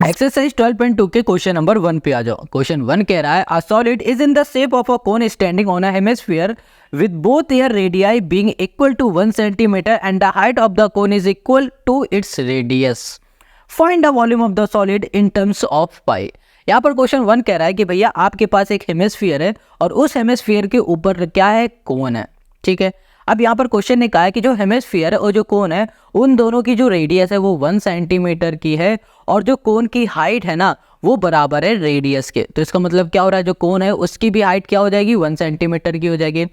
Exercise 12.2 के question number 1 पे आ जाओ। क्वेश्चन 1 कह रहा है a solid is in the shape of a cone standing on a hemisphere with both their radii being equal to 1 centimetre and the height of the cone is equal to its radius. Find the volume of the solid in terms of pi. यहाँ पर question 1 कह रहा है कि भैया आपके पास एक hemisphere है और उस हेमिस्फीयर के ऊपर क्या है, कोन है। ठीक है, अब यहाँ पर क्वेश्चन ने कहा है कि जो हेमिस्फीयर है और जो कोन है उन दोनों की जो रेडियस है वो 1 सेंटीमीटर की है और जो कोन की हाइट है ना वो बराबर है रेडियस के। तो इसका मतलब क्या हो रहा है, जो कोन है उसकी भी हाइट क्या हो जाएगी, 1 सेंटीमीटर की हो जाएगी।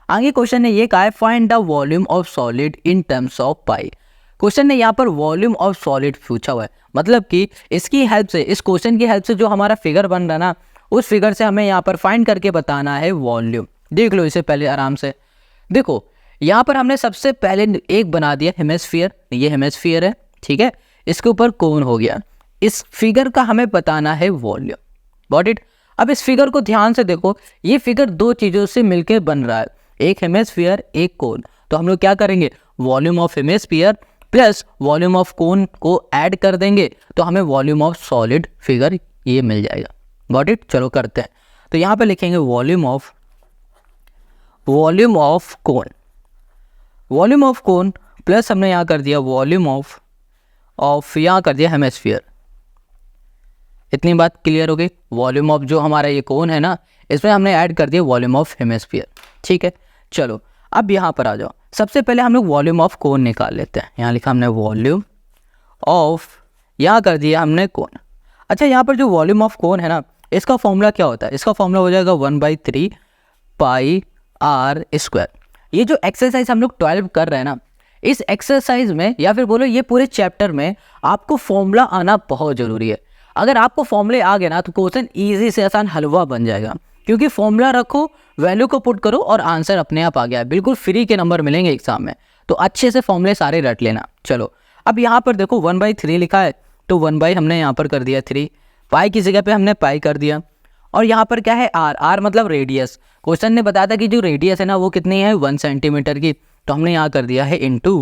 आगे क्वेश्चन ने ये कहा है find the volume of solid in terms of pi. Question ने यहाँ पर वॉल्यूम ऑफ सॉलिड पूछा हुआ है, मतलब कि इसकी हेल्प से, इस क्वेश्चन की हेल्प से जो हमारा फिगर बन रहा है ना उस फिगर से हमें यहाँ पर फाइंड करके बताना है वॉल्यूम। देख लो इसे पहले आराम से। देखो यहाँ पर हमने सबसे पहले एक बना दिया हेमिस्फीयर, ये हेमिस्फीयर है, ठीक है, इसके ऊपर कोन हो गया। इस फिगर का हमें बताना है वॉल्यूम। Got it. अब इस फिगर को ध्यान से देखो, ये फिगर दो चीज़ों से मिलकर बन रहा है, एक हेमिस्फीयर एक कोन। तो हम लोग क्या करेंगे, volume of hemisphere plus volume of कोन को ऐड कर देंगे तो हमें वॉल्यूम ऑफ सॉलिड फिगर ये मिल जाएगा। Got it. चलो करते हैं। तो यहाँ पे लिखेंगे volume of cone, volume of cone plus हमने यहाँ कर दिया वॉल्यूम ऑफ यहाँ कर दिया हेमिस्फीयर। इतनी बात क्लियर हो गई। वॉल्यूम ऑफ जो हमारा ये कोन है ना इसमें हमने ऐड कर दिया वॉल्यूम ऑफ हेमिस्फीयर। ठीक है, चलो अब यहाँ पर आ जाओ। सबसे पहले हम लोग वॉल्यूम ऑफ कोन निकाल लेते हैं। यहाँ लिखा हमने वॉल्यूम ऑफ, यहाँ कर दिया हमने कोन। अच्छा, यहाँ पर जो वॉल्यूम ऑफ कोन है ना इसका फॉर्मूला क्या होता है, इसका फॉर्मूला हो जाएगा 1/3 पाई आर स्क्वायर। ये जो एक्सरसाइज हम लोग 12 कर रहे हैं ना, इस एक्सरसाइज में या फिर बोलो ये पूरे चैप्टर में आपको फॉर्मूला आना बहुत ज़रूरी है। अगर आपको फॉर्मूले आ गए ना तो क्वेश्चन ईजी से आसान हलवा बन जाएगा, क्योंकि फॉर्मूला रखो, वैल्यू को पुट करो और आंसर अपने आप आ गया। बिल्कुल फ्री के नंबर मिलेंगे एग्जाम में, तो अच्छे से फॉर्मूले सारे रट लेना। चलो अब यहाँ पर देखो 1/3 लिखा है तो 1 हमने यहाँ पर कर दिया 3, पाई की जगह पे हमने पाई कर दिया, और यहाँ पर क्या है आर मतलब रेडियस। क्वेश्चन ने बताया था कि जो रेडियस है ना वो कितनी है, 1 सेंटीमीटर की, तो हमने यहाँ कर दिया है इंटू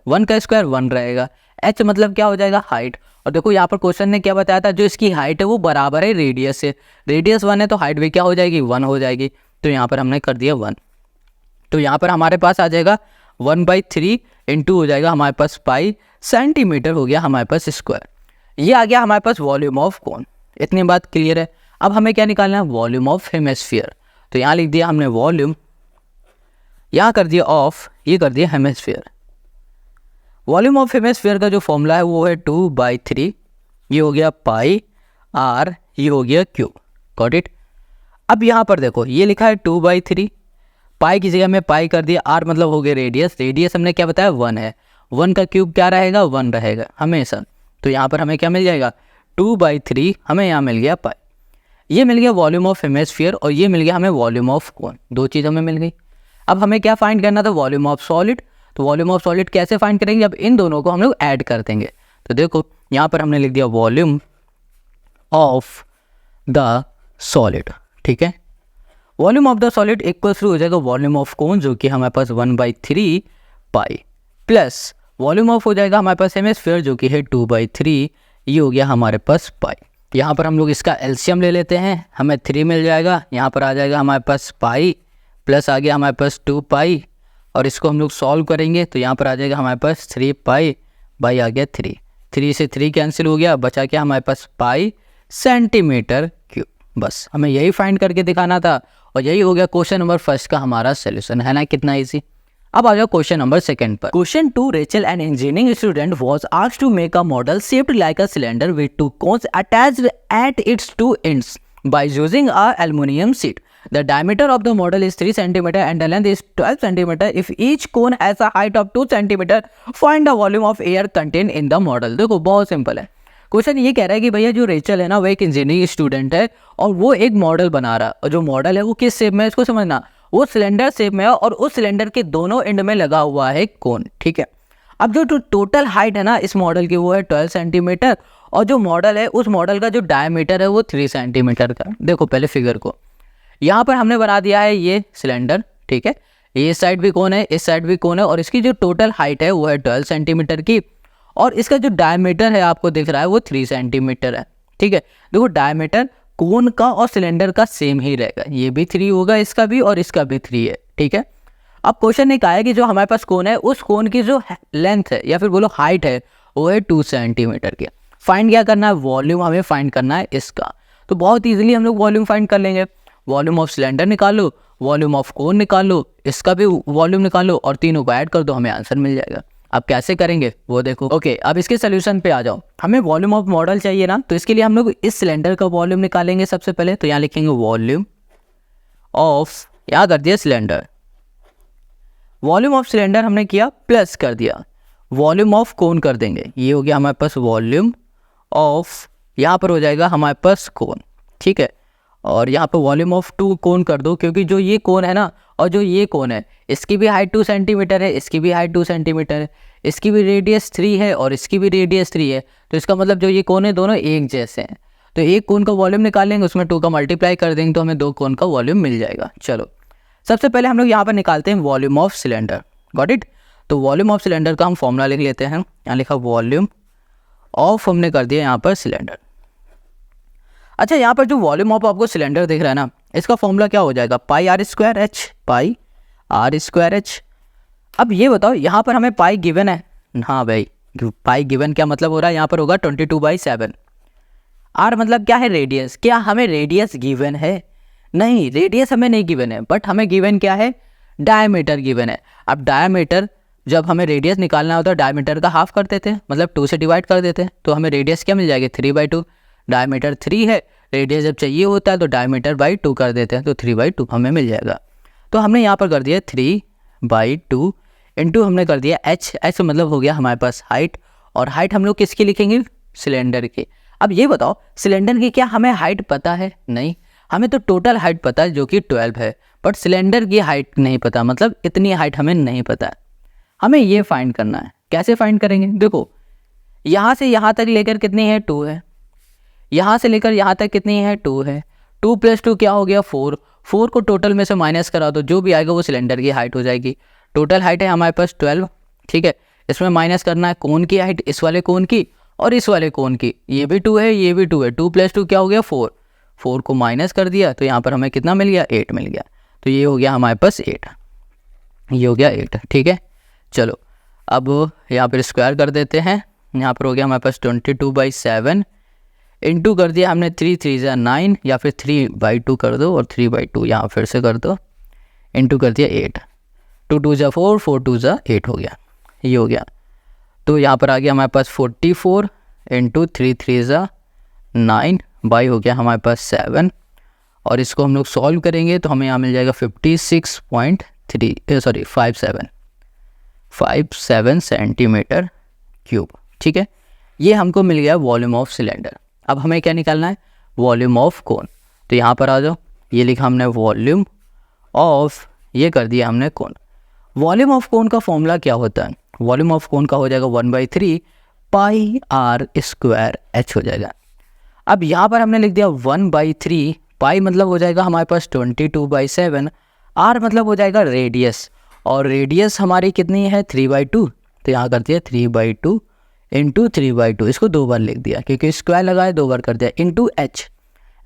1 का स्क्वायर 1 रहेगा। एच मतलब क्या हो जाएगा, हाइट। और देखो यहाँ पर क्वेश्चन ने क्या बताया था, जो इसकी हाइट है वो बराबर है रेडियस से। रेडियस 1 है तो हाइट भी क्या हो जाएगी, 1 हो जाएगी। तो यहाँ पर हमने कर दिया 1। तो यहाँ पर हमारे पास आ जाएगा 1/3 इंटू हो जाएगा हमारे पास पाई सेंटीमीटर हो गया हमारे पास स्क्वायर। ये आ गया हमारे पास वॉल्यूम ऑफ कोन। इतनी बात क्लियर है। अब हमें क्या निकालना है, वॉल्यूम ऑफ हेमिस्फीयर। तो यहाँ लिख दिया हमने वॉल्यूम, यहाँ कर दिया ऑफ, ये कर दिया हेमिस्फीयर। वॉल्यूम ऑफ हेमिस्फीयर का जो फॉर्मूला है वो है 2/3, ये हो गया पाई आर, ये हो गया क्यूब। Got it. अब यहाँ पर देखो ये लिखा है 2/3, पाई की जगह में पाई कर दिया, आर मतलब हो गया रेडियस। रेडियस हमने क्या बताया 1 है, 1 का क्यूब क्या रहेगा, 1 रहेगा हमेशा। तो यहाँ पर हमें क्या मिल जाएगा, 2/3 हमें यहाँ मिल गया पाई। ये मिल गया वॉल्यूम ऑफ हेमिस्फीयर और ये मिल गया हमें वॉल्यूम ऑफ कोन। दो चीज़ हमें मिल गई। अब हमें क्या फाइंड करना था, वॉल्यूम ऑफ सॉलिड। तो वॉल्यूम ऑफ सॉलिड कैसे फाइंड करेंगे, अब इन दोनों को हम लोग ऐड कर देंगे। तो देखो यहाँ पर हमने लिख दिया वॉल्यूम ऑफ द सॉलिड। ठीक है, volume of the solid equal to हो जाएगा वॉल्यूम ऑफ कोन, जो कि हमारे पास 1/3 पाई, प्लस वॉल्यूम ऑफ हो जाएगा हमारे पास हेमिस्फीयर जो कि है 2/3, ये हो गया हमारे पास पाई। यहाँ पर हम लोग इसका एलसीएम ले लेते हैं, हमें 3 मिल जाएगा। यहाँ पर आ जाएगा हमारे पास पाई, प्लस आ गया हमारे पास 2 पाई, और इसको हम लोग सॉल्व करेंगे तो यहाँ पर आ जाएगा हमारे पास 3 पाई बाई आ गया 3 से 3 कैंसिल हो गया, बचा क्या हमारे पास पाई सेंटीमीटर क्यूब। बस हमें यही फाइंड करके दिखाना था और यही हो गया क्वेश्चन नंबर 1 का हमारा सोल्यूशन, है ना, कितना ईजी। अब आ जाओ क्वेश्चन नंबर 2 पर। Question 2, Rachel an engineering student was asked to make a model shaped like a cylinder with 2 cones attached at its 2 ends by using a aluminum sheet. The diameter of the model is 3 cm and the length is 12 cm. If each cone has a height of 2 cm, find the volume of air contained in the model. देखो बहुत simple है। Question ये कह रहा है कि भैया जो रेचल है ना वो एक इंजीनियरिंग स्टूडेंट है और वो एक मॉडल बना रहा है, और जो मॉडल है वो किस शेप में है इसको समझना, वो सिलेंडर शेप में है और उस सिलेंडर के दोनों एंड में लगा हुआ है कोन। ठीक है, अब जो टोटल हाइट है ना इस मॉडल की वो है 12 सेंटीमीटर, और जो मॉडल है उस मॉडल का जो डायमीटर है वो 3 सेंटीमीटर का। देखो पहले फिगर को, यहाँ पर हमने बना दिया है ये सिलेंडर। ठीक है, ये इस साइड भी कोन है, इस साइड भी कोन है, और इसकी जो टोटल हाइट है वो है 12 सेंटीमीटर की, और इसका जो डायमीटर है आपको दिख रहा है वो 3 सेंटीमीटर है। ठीक है। देखो डायमीटर कोन का और सिलेंडर का सेम ही रहेगा, ये भी 3 होगा, इसका भी और इसका भी 3 है, ठीक है। अब क्वेश्चन ने कहा है कि जो हमारे पास कोन है उस कोन की जो लेंथ है या फिर बोलो हाइट है वो है 2 सेंटीमीटर की। फाइंड क्या करना है, वॉल्यूम हमें फाइंड करना है इसका। तो बहुत ईजिली हम लोग वॉल्यूम फाइंड कर लेंगे। वॉल्यूम ऑफ सिलेंडर निकालो, वॉल्यूम ऑफ कोन निकालो, इसका भी वॉल्यूम निकालो और तीनों को ऐड कर दो, हमें आंसर मिल जाएगा। अब कैसे करेंगे वो देखो। ओके, अब इसके सोल्यूशन पे आ जाओ। हमें वॉल्यूम ऑफ मॉडल चाहिए ना, तो इसके लिए हम लोग इस सिलेंडर का वॉल्यूम निकालेंगे सबसे पहले। तो यहाँ लिखेंगे वॉल्यूम ऑफ, यहाँ कर दिया सिलेंडर, वॉल्यूम ऑफ सिलेंडर हमने किया प्लस कर दिया वॉल्यूम ऑफ कोन कर देंगे, ये हो गया हमारे पास वॉल्यूम ऑफ, यहाँ पर हो जाएगा हमारे पास कोन, ठीक है। और यहाँ पर वॉल्यूम ऑफ 2 कोन कर दो, क्योंकि जो ये कोन है ना और जो ये कोन है इसकी भी हाइट 2 सेंटीमीटर है, इसकी भी हाइट 2 सेंटीमीटर है, इसकी भी रेडियस 3 है और इसकी भी रेडियस 3 है। तो इसका मतलब जो ये कोन है दोनों एक जैसे हैं। तो एक कोन का वॉल्यूम निकालेंगे, उसमें 2 का मल्टीप्लाई कर देंगे तो हमें 2 कोन का वॉल्यूम मिल जाएगा। चलो सबसे पहले हम लोग यहाँ पर निकालते हैं volume of cylinder. Got it. तो वॉल्यूम ऑफ सिलेंडर का हम फॉर्मूला लिख लेते हैं। यहाँ लिखा वॉल्यूम ऑफ, हमने कर दिया यहाँ पर सिलेंडर। अच्छा, यहाँ पर जो वॉल्यूम ऑफ आपको सिलेंडर दिख रहा है ना, इसका फॉर्मूला क्या हो जाएगा, pi R square H, pi R square H. अब ये बताओ यहाँ पर हमें पाई गिवन है, हाँ भाई पाई गिवन क्या मतलब हो रहा है, यहाँ पर होगा 22/7। आर मतलब क्या है, रेडियस। क्या हमें रेडियस गिवन है, नहीं रेडियस हमें नहीं गिवन है, बट हमें गिवन क्या है, डायमीटर गिवन है। अब डायमीटर जब हमें रेडियस निकालना होता है डायमीटर का हाफ कर देते हैं, मतलब 2 से डिवाइड कर देते हैं, तो हमें रेडियस क्या मिल जाएगी, 3/2। डायमीटर 3 है, रेडियस जब चाहिए होता है तो डायमीटर बाई 2 कर देते हैं, तो 3/2 हमें मिल जाएगा। तो हमने यहाँ पर कर दिया 3/2 इंटू हमने कर दिया एच, एच मतलब हो गया हमारे पास हाइट, और हाइट हम लोग किसकी लिखेंगे, सिलेंडर की। अब ये बताओ सिलेंडर की क्या हमें हाइट पता है, नहीं, हमें तो टोटल हाइट पता है जो कि 12 है, बट सिलेंडर की हाइट नहीं पता, मतलब इतनी हाइट हमें नहीं पता है। हमें ये फाइंड करना है। कैसे फाइंड करेंगे, देखो यहाँ से यहाँ तक लेकर कितनी है, 2 है, यहाँ से लेकर यहाँ तक कितनी है, 2 है। 2 + 2 क्या हो गया, 4। 4 को टोटल में से माइनस करा दो, जो भी आएगा वो सिलेंडर की हाइट हो जाएगी। टोटल हाइट है हमारे पास 12, ठीक है। इसमें माइनस करना है कोन की हाइट, इस वाले कोन की और इस वाले कोन की। ये भी 2 है, ये भी 2 है। 2 + 2 क्या हो गया, 4। 4 को माइनस कर दिया तो यहाँ पर हमें कितना मिल गया, 8 मिल गया। तो ये हो गया हमारे पास 8, ये हो गया 8, ठीक है। चलो अब यहाँ पर स्क्वायर कर देते हैं। यहाँ पर हो गया हमारे पास 22/7 इंटू कर दिया हमने 3 3 = 9, या फिर 3/2 कर दो और 3/2 यहाँ फिर से कर दो, इंटू कर दिया 8। 2 2 = 4, 4 2 = 8 हो गया, ये हो गया। तो यहाँ पर आ गया हमारे पास 44 इंटू 3 3 = 9 बाई हो गया हमारे पास 7, और इसको हम लोग सॉल्व करेंगे तो हमें यहाँ मिल जाएगा 57 सेंटीमीटर क्यूब, ठीक है। ये हमको मिल गया वॉल्यूम ऑफ सिलेंडर। अब हमें क्या निकालना है, वॉल्यूम ऑफ कोन। तो यहाँ पर आ जाओ, ये लिखा हमने वॉल्यूम ऑफ, ये कर दिया हमने कोन। वॉल्यूम ऑफ कोन का फॉर्मूला क्या होता है, वॉल्यूम ऑफ कोन का हो जाएगा 1/3 पाई आर स्क्वायर एच हो जाएगा। अब यहाँ पर हमने लिख दिया 1/3, पाई मतलब हो जाएगा हमारे पास 22/7, आर मतलब हो जाएगा रेडियस, और रेडियस हमारी कितनी है, 3/2। तो यहाँ कर दिया 3/2 इंटू 3/2, इसको 2 बार लिख दिया क्योंकि स्क्वायर लगाया, 2 बार कर दिया, इंटू एच।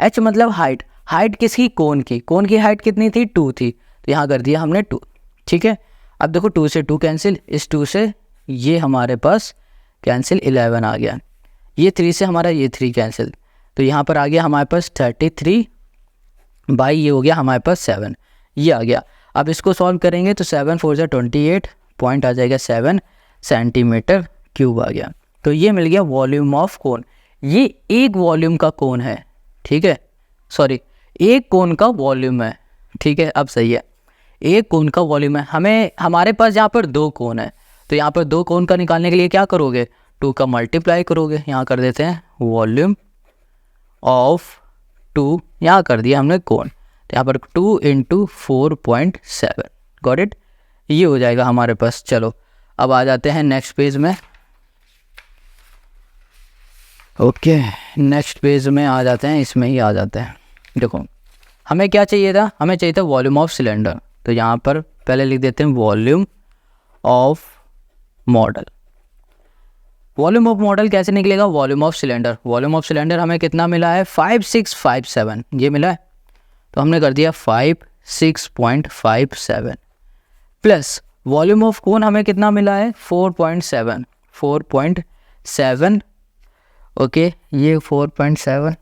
एच मतलब हाइट, हाइट किसकी, कोन की। कोन की हाइट कितनी थी, 2 थी, तो यहाँ कर दिया हमने 2, ठीक है। अब देखो 2 से 2 कैंसिल, इस 2 से ये हमारे पास कैंसिल, 11 आ गया। ये 3 से हमारा ये 3 कैंसिल, तो यहाँ पर आ गया हमारे पास 33 बाई ये हो गया हमारे पास 7, ये आ गया। अब इसको सॉल्व करेंगे तो 7 4 = 28, पॉइंट आ जाएगा 7 सेंटीमीटर क्यूब आ गया। तो ये मिल गया वॉल्यूम ऑफ कोन। ये एक वॉल्यूम का कोन है, ठीक है, सॉरी एक कोन का वॉल्यूम है, ठीक है। अब सही है, एक कोन का वॉल्यूम है। हमें हमारे पास यहाँ पर 2 कोन है, तो यहाँ पर 2 कोन का निकालने के लिए क्या करोगे, 2 का मल्टीप्लाई करोगे। यहाँ कर देते हैं वॉल्यूम ऑफ 2, यहाँ कर दिया हमने कोन, तो यहाँ पर 2 × 4.7, गॉट इट, ये हो जाएगा हमारे पास। चलो अब आ जाते हैं नेक्स्ट पेज में। ओके, नेक्स्ट पेज में आ जाते हैं, इसमें ही आ जाते हैं। देखो हमें क्या चाहिए था, हमें चाहिए था वॉल्यूम ऑफ सिलेंडर। तो यहाँ पर पहले लिख देते हैं volume of model. Volume of model कैसे निकलेगा, volume of cylinder. Volume of cylinder हमें कितना मिला है 5657, ये मिला है, तो हमने कर दिया 56.57 प्लस वॉल्यूम ऑफ कोन हमें कितना मिला है 4.7 ओके, ये 4.7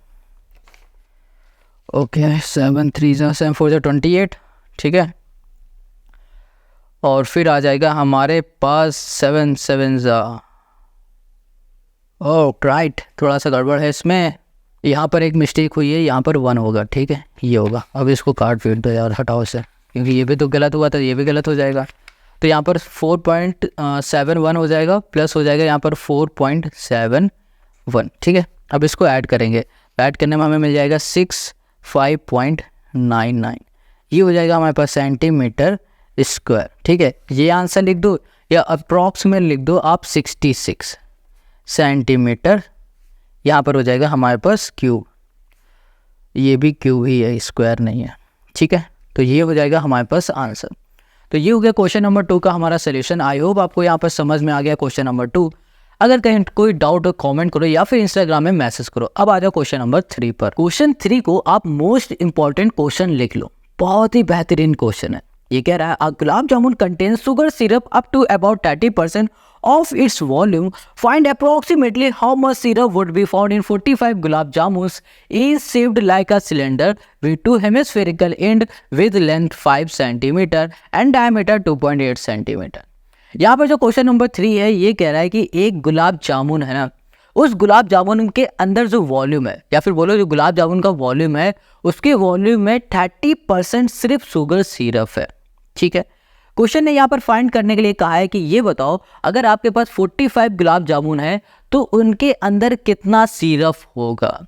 ओके, 7 3 7 4 28, ठीक है। और फिर आ जाएगा हमारे पास 7 7 ओह राइट, थोड़ा सा गड़बड़ है इसमें, यहाँ पर एक मिस्टेक हुई है, यहाँ पर 1 होगा, ठीक है, ये होगा। अब इसको काट पीट दो यार, हटाओ इसे, क्योंकि ये भी तो गलत हुआ था, ये भी गलत हो जाएगा। तो यहाँ पर 4.71 हो जाएगा, प्लस हो जाएगा यहाँ पर 4.71, ठीक है। अब इसको ऐड करेंगे, ऐड करने में हमें मिल जाएगा 65.99, ये हो जाएगा हमारे पास सेंटीमीटर स्क्वायर, ठीक है। ये आंसर लिख दो या अप्रॉक्सीमेट लिख दो आप 66 सेंटीमीटर, यहाँ पर हो जाएगा हमारे पास क्यूब, ये भी क्यूब ही है, स्क्वायर नहीं है, ठीक है। तो ये हो जाएगा हमारे पास आंसर। तो ये हो गया क्वेश्चन नंबर 2 का हमारा सोल्यूशन। आई होप आपको यहाँ पर समझ में आ गया क्वेश्चन नंबर 2। अगर कहीं कोई डाउट हो कमेंट करो या फिर इंस्टाग्राम में मैसेज करो। अब आ जाओ क्वेश्चन नंबर 3 पर। क्वेश्चन 3 को आप मोस्ट इंपॉर्टेंट क्वेश्चन लिख लो, बहुत ही बेहतरीन क्वेश्चन है। ये कह रहा है a gulab jamun contain sugar syrup up to about 30% of its volume. Find approximately how much syrup would be found in 45 gulab jamuns, is shaped like a cylinder with two hemispherical end with length 5 cm and diameter 2.8 cm. यहाँ पर जो question number 3 है ये कह रहा है कि एक गुलाब जामुन है ना, उस गुलाब जामुन के अंदर जो वॉल्यूम है, या फिर बोलो जो गुलाब जामुन का वॉल्यूम है, उसके वॉल्यूम में 30% सिर्फ शुगर सिरप है, ठीक है। क्वेश्चन ने यहाँ पर फाइंड करने के लिए कहा है कि ये बताओ अगर आपके पास 45 गुलाब जामुन है तो उनके अंदर कितना सिरप होगा,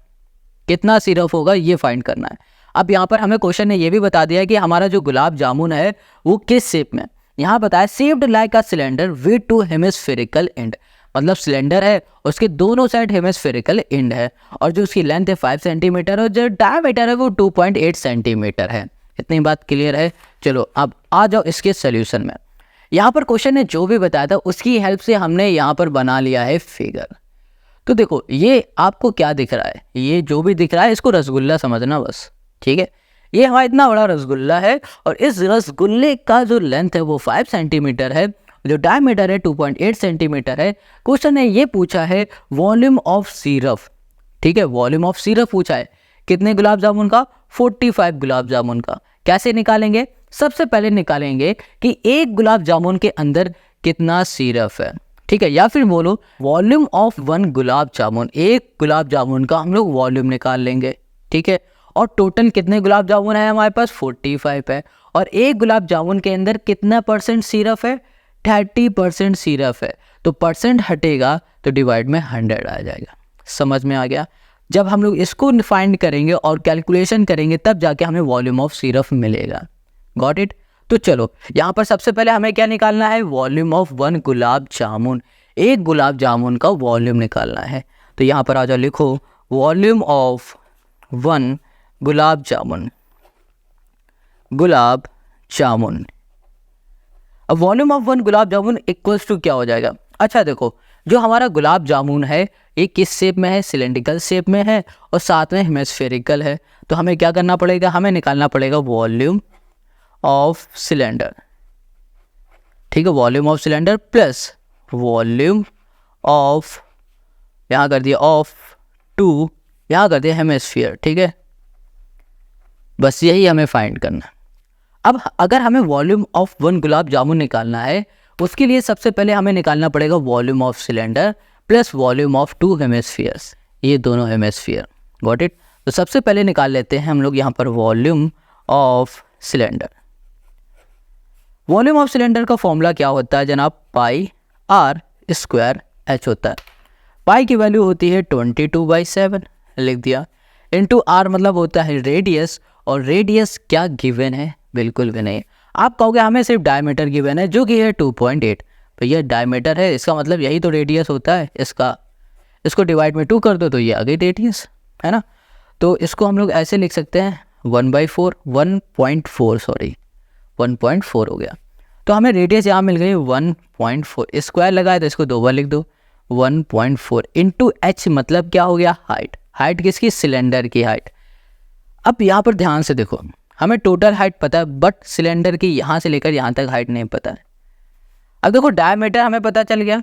कितना सिरप होगा ये फाइंड करना है। अब यहाँ पर हमें क्वेश्चन ने ये भी बता दिया है कि हमारा जो गुलाब जामुन है वो किस शेप में, यहाँ बताया shaped like a cylinder with two hemispherical and, मतलब सिलेंडर है उसके दोनों साइड हेमिस्फेरिकल एंड है, और जो उसकी लेंथ है 5 सेंटीमीटर और जो डायमीटर है वो 2.8 सेंटीमीटर है। इतनी बात क्लियर है। चलो अब आ जाओ इसके सोल्यूशन में। यहाँ पर क्वेश्चन ने जो भी बताया था उसकी हेल्प से हमने यहाँ पर बना लिया है फिगर। तो देखो ये आपको क्या दिख रहा है, ये जो भी दिख रहा है इसको रसगुल्ला समझना बस, ठीक है। ये हमारा इतना बड़ा रसगुल्ला है और इस रसगुल्ले का जो लेंथ है वो 5 सेंटीमीटर है, जो डायमीटर है 2.8 सेंटीमीटर है। क्वेश्चन ने ये पूछा है वॉल्यूम ऑफ सिरप, ठीक है, वॉल्यूम ऑफ सिरप पूछा है कितने गुलाब जामुन का, 45 गुलाब जामुन का। कैसे निकालेंगे, सबसे पहले निकालेंगे कि एक गुलाब जामुन के अंदर कितना सिरप है, ठीक है, या फिर बोलो वॉल्यूम ऑफ 1 गुलाब जामुन, एक गुलाब जामुन का हम लोग वॉल्यूम निकाल लेंगे, ठीक है। और टोटल कितने गुलाब जामुन है हमारे पास 45 है, और एक गुलाब जामुन के अंदर कितना परसेंट सिरप है 30% सिरप है, तो परसेंट हटेगा तो डिवाइड में 100 आ जाएगा। समझ में आ गया। जब हम लोग इसको फाइंड करेंगे और कैलकुलेशन करेंगे तब जाके हमें वॉल्यूम ऑफ सिरप मिलेगा। Got it. तो चलो यहाँ पर सबसे पहले हमें क्या निकालना है, वॉल्यूम ऑफ 1 गुलाब जामुन, एक गुलाब जामुन का वॉल्यूम निकालना है। तो यहाँ पर आ जाओ लिखो वॉल्यूम ऑफ 1 गुलाब जामुन, गुलाब जामुन। अब volume of 1 gulab jamun equals to क्या हो जाएगा। अच्छा देखो जो हमारा गुलाब जामुन है ये किस शेप में है, सिलेंड्रिकल शेप में है और साथ में हेमिस्फेरिकल है। तो हमें क्या करना पड़ेगा, हमें निकालना पड़ेगा वॉल्यूम ऑफ सिलेंडर, ठीक है, volume of cylinder plus volume of, यहाँ कर दिया ऑफ 2, यहाँ कर दिया हेमिस्फीयर, ठीक है। बस यही हमें फाइंड करना। अब अगर हमें वॉल्यूम ऑफ 1 गुलाब जामुन निकालना है उसके लिए सबसे पहले हमें निकालना पड़ेगा volume of cylinder plus volume of 2 hemispheres, ये दोनों हेमिस्फीयर। Got it. तो सबसे पहले निकाल लेते हैं हम लोग यहाँ पर volume of cylinder. Volume of cylinder का फॉर्मूला क्या होता है जनाब, पाई आर स्क्वायर एच होता है। पाई की वैल्यू होती है 22/7 लिख दिया, इंटू आर मतलब होता है रेडियस, और रेडियस क्या गिवन है, बिल्कुल भी नहीं। आप कहोगे हमें सिर्फ डायमीटर गिवन है जो कि है 2.8, तो ये डायमीटर है इसका मतलब यही तो रेडियस होता है इसका, इसको डिवाइड में 2 कर दो तो ये आ गई रेडियस, है ना। तो इसको हम लोग ऐसे लिख सकते हैं 1.4 हो गया। तो हमें रेडियस यहाँ मिल गई 1.4, स्क्वायर लगाए तो इसको 2 बार लिख दो 1.4 इंटू एच मतलब क्या हो गया, हाइट। हाइट किसकी, सिलेंडर की हाइट। अब यहाँ पर ध्यान से देखो, हमें टोटल हाइट पता है बट सिलेंडर की यहाँ से लेकर यहाँ तक हाइट नहीं पता है। अब देखो डायमीटर हमें पता चल गया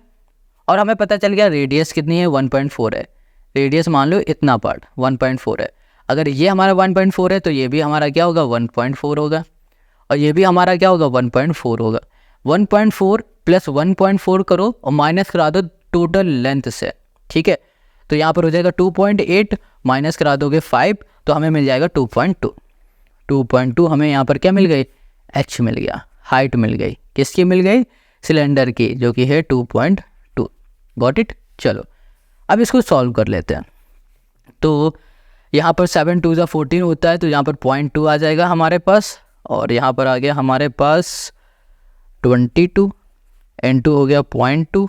और हमें पता चल गया रेडियस कितनी है, 1.4 है। रेडियस मान लो इतना पार्ट 1.4 है। अगर ये हमारा 1.4 है तो ये भी हमारा क्या होगा, 1.4 होगा, और ये भी हमारा क्या होगा, 1.4 होगा। 1.4 प्लस 1.4 करो और माइनस करा दो टोटल लेंथ से, ठीक है। तो यहाँ पर हो जाएगा 2.8 माइनस करा दोगे 5 तो हमें मिल जाएगा 2.2। 2.2 हमें यहाँ पर क्या मिल गई, एच मिल गया, हाइट मिल गई। किसकी मिल गई, सिलेंडर की, जो कि है 2.2। Got it. चलो अब इसको सॉल्व कर लेते हैं। तो यहाँ पर 7 2 14 होता है, तो यहाँ पर 0.2 आ जाएगा हमारे पास, और यहाँ पर आ गया हमारे पास 22, N2 हो गया 0.2,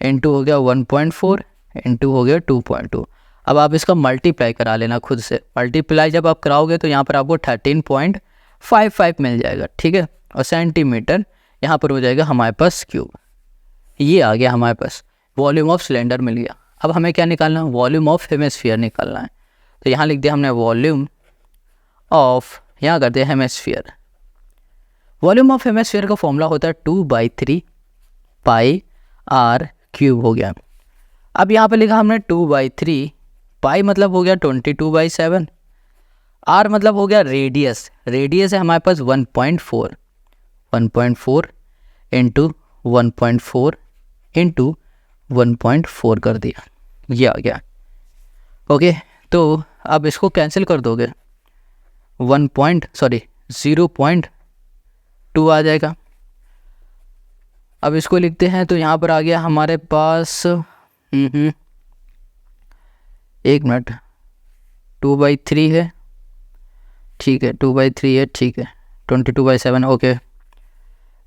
N2 हो गया 1.4, N2 हो गया 2.2। अब आप इसका मल्टीप्लाई करा लेना खुद से। मल्टीप्लाई जब आप कराओगे तो यहाँ पर आपको 13.55 मिल जाएगा, ठीक है। और सेंटीमीटर यहाँ पर हो जाएगा हमारे पास क्यूब। ये आ गया हमारे पास, वॉल्यूम ऑफ सिलेंडर मिल गया। अब हमें क्या निकालना है, वॉल्यूम ऑफ हेमिस्फीयर निकालना है। तो यहाँ लिख दिया हमने वॉल्यूम ऑफ, यहाँ करते हैं हेमिस्फीयर। वॉल्यूम ऑफ हेमिस्फीयर का फॉर्मूला होता है 2/3 पाई आर क्यूब हो गया। अब यहाँ पर लिखा हमने 2/3, पाई मतलब हो गया 22/7, आर मतलब हो गया रेडियस। रेडियस है हमारे पास 1.4, 1.4 इंटू 1.4 इंटू 1.4 कर दिया, ये आ गया। ओके, तो अब इसको कैंसिल कर दोगे, 0.2 आ जाएगा। अब इसको लिखते हैं तो यहाँ पर आ गया हमारे पास, एक मिनट, 2/3 है, ठीक है, 2/3 है, ठीक है, 22/7। ओके,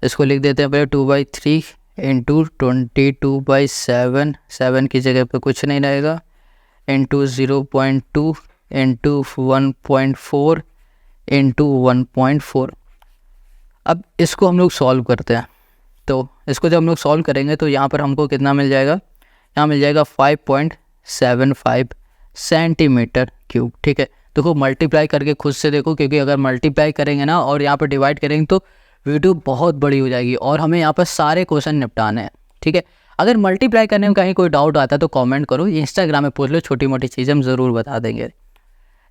इसको लिख देते हैं पहले 2/3 इंटू 22/7, 7 की जगह पे कुछ नहीं रहेगा, इंटू 0.2 इंटू 1.4 इंटू 1.4। अब इसको हम लोग सॉल्व करते हैं। तो इसको जब हम लोग सॉल्व करेंगे तो यहाँ पर हमको कितना मिल जाएगा, यहाँ मिल जाएगा 5.75 सेंटीमीटर क्यूब, ठीक है। देखो मल्टीप्लाई करके खुद से देखो, क्योंकि अगर मल्टीप्लाई करेंगे ना और यहाँ पर डिवाइड करेंगे तो वीडियो बहुत बड़ी हो जाएगी और हमें यहाँ पर सारे क्वेश्चन निपटाने हैं, ठीक है। अगर मल्टीप्लाई करने में कहीं कोई डाउट आता है तो कमेंट करो, इंस्टाग्राम में पूछ लो, छोटी मोटी चीज़ें हम ज़रूर बता देंगे।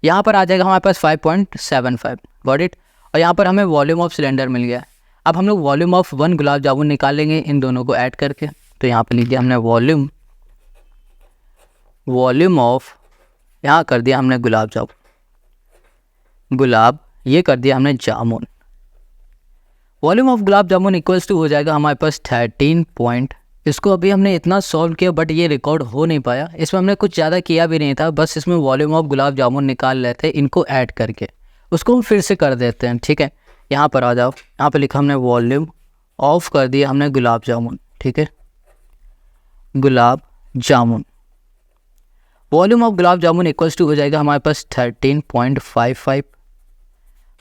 यहाँ पर आ जाएगा हमारे पास 5.75, गॉट इट। और यहाँ पर हमें वॉल्यूम ऑफ सिलेंडर मिल गया। अब हम लोग वॉल्यूम ऑफ 1 गुलाब जामुन निकालेंगे इन दोनों को ऐड करके। तो यहाँ पर लिख दिया हमने वॉल्यूम ऑफ, यहाँ कर दिया हमने गुलाब जामुन, गुलाब, ये कर दिया हमने jamun. Volume of gulab jamun equals to हो जाएगा हमारे पास 13 इसको अभी हमने इतना सॉल्व किया बट ये रिकॉर्ड हो नहीं पाया, इसमें हमने कुछ ज़्यादा किया भी नहीं था, बस इसमें वॉल्यूम ऑफ गुलाब जामुन निकाल लेते हैं इनको ऐड करके, उसको हम फिर से कर देते हैं, ठीक है। यहाँ पर आ जाओ, यहाँ पर लिखा हमने वॉल्यूम ऑफ, कर दिया हमने गुलाब जामुन, ठीक है, gulab jamun. Volume of gulab jamun equals to हो जाएगा हमारे पास 13.55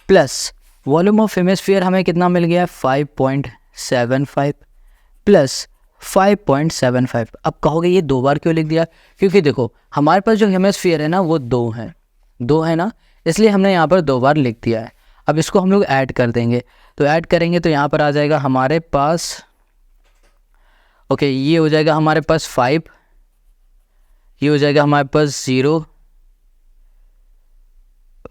प्लस वॉल्यूम ऑफ हेमिस्फीयर हमें कितना मिल गया, 5.75 प्लस 5.75। अब कहोगे ये 2 बार क्यों लिख दिया, क्योंकि देखो हमारे पास जो हेमिस्फीयर है ना वो 2 है ना, इसलिए हमने यहाँ पर 2 बार लिख दिया है। अब इसको हम लोग ऐड कर देंगे, तो ऐड करेंगे तो यहाँ पर आ जाएगा हमारे पास, ओके, ये हो जाएगा हमारे पास 5, ये हो जाएगा हमारे पास 0,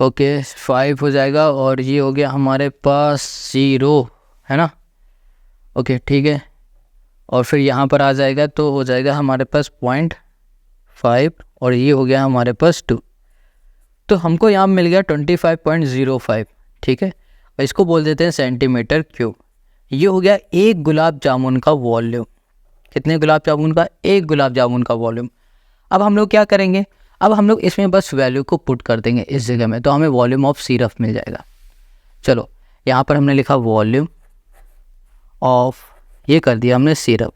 ओके 5 हो जाएगा, और ये हो गया हमारे पास 0, है ना, ओके ठीक है। और फिर यहाँ पर आ जाएगा तो हो जाएगा हमारे पास 0.5, और ये हो गया हमारे पास 2, तो हमको यहाँ मिल गया 25.05, ठीक है। और इसको बोल देते हैं सेंटीमीटर क्यूब। ये हो गया एक गुलाब जामुन का वॉल्यूम। कितने गुलाब जामुन का, एक गुलाब जामुन का वॉल्यूम। अब हम लोग क्या करेंगे, अब हम लोग इसमें बस वैल्यू को पुट कर देंगे इस जगह में, तो हमें वॉल्यूम ऑफ सिरप मिल जाएगा। चलो यहाँ पर हमने लिखा वॉल्यूम ऑफ, ये कर दिया हमने syrup.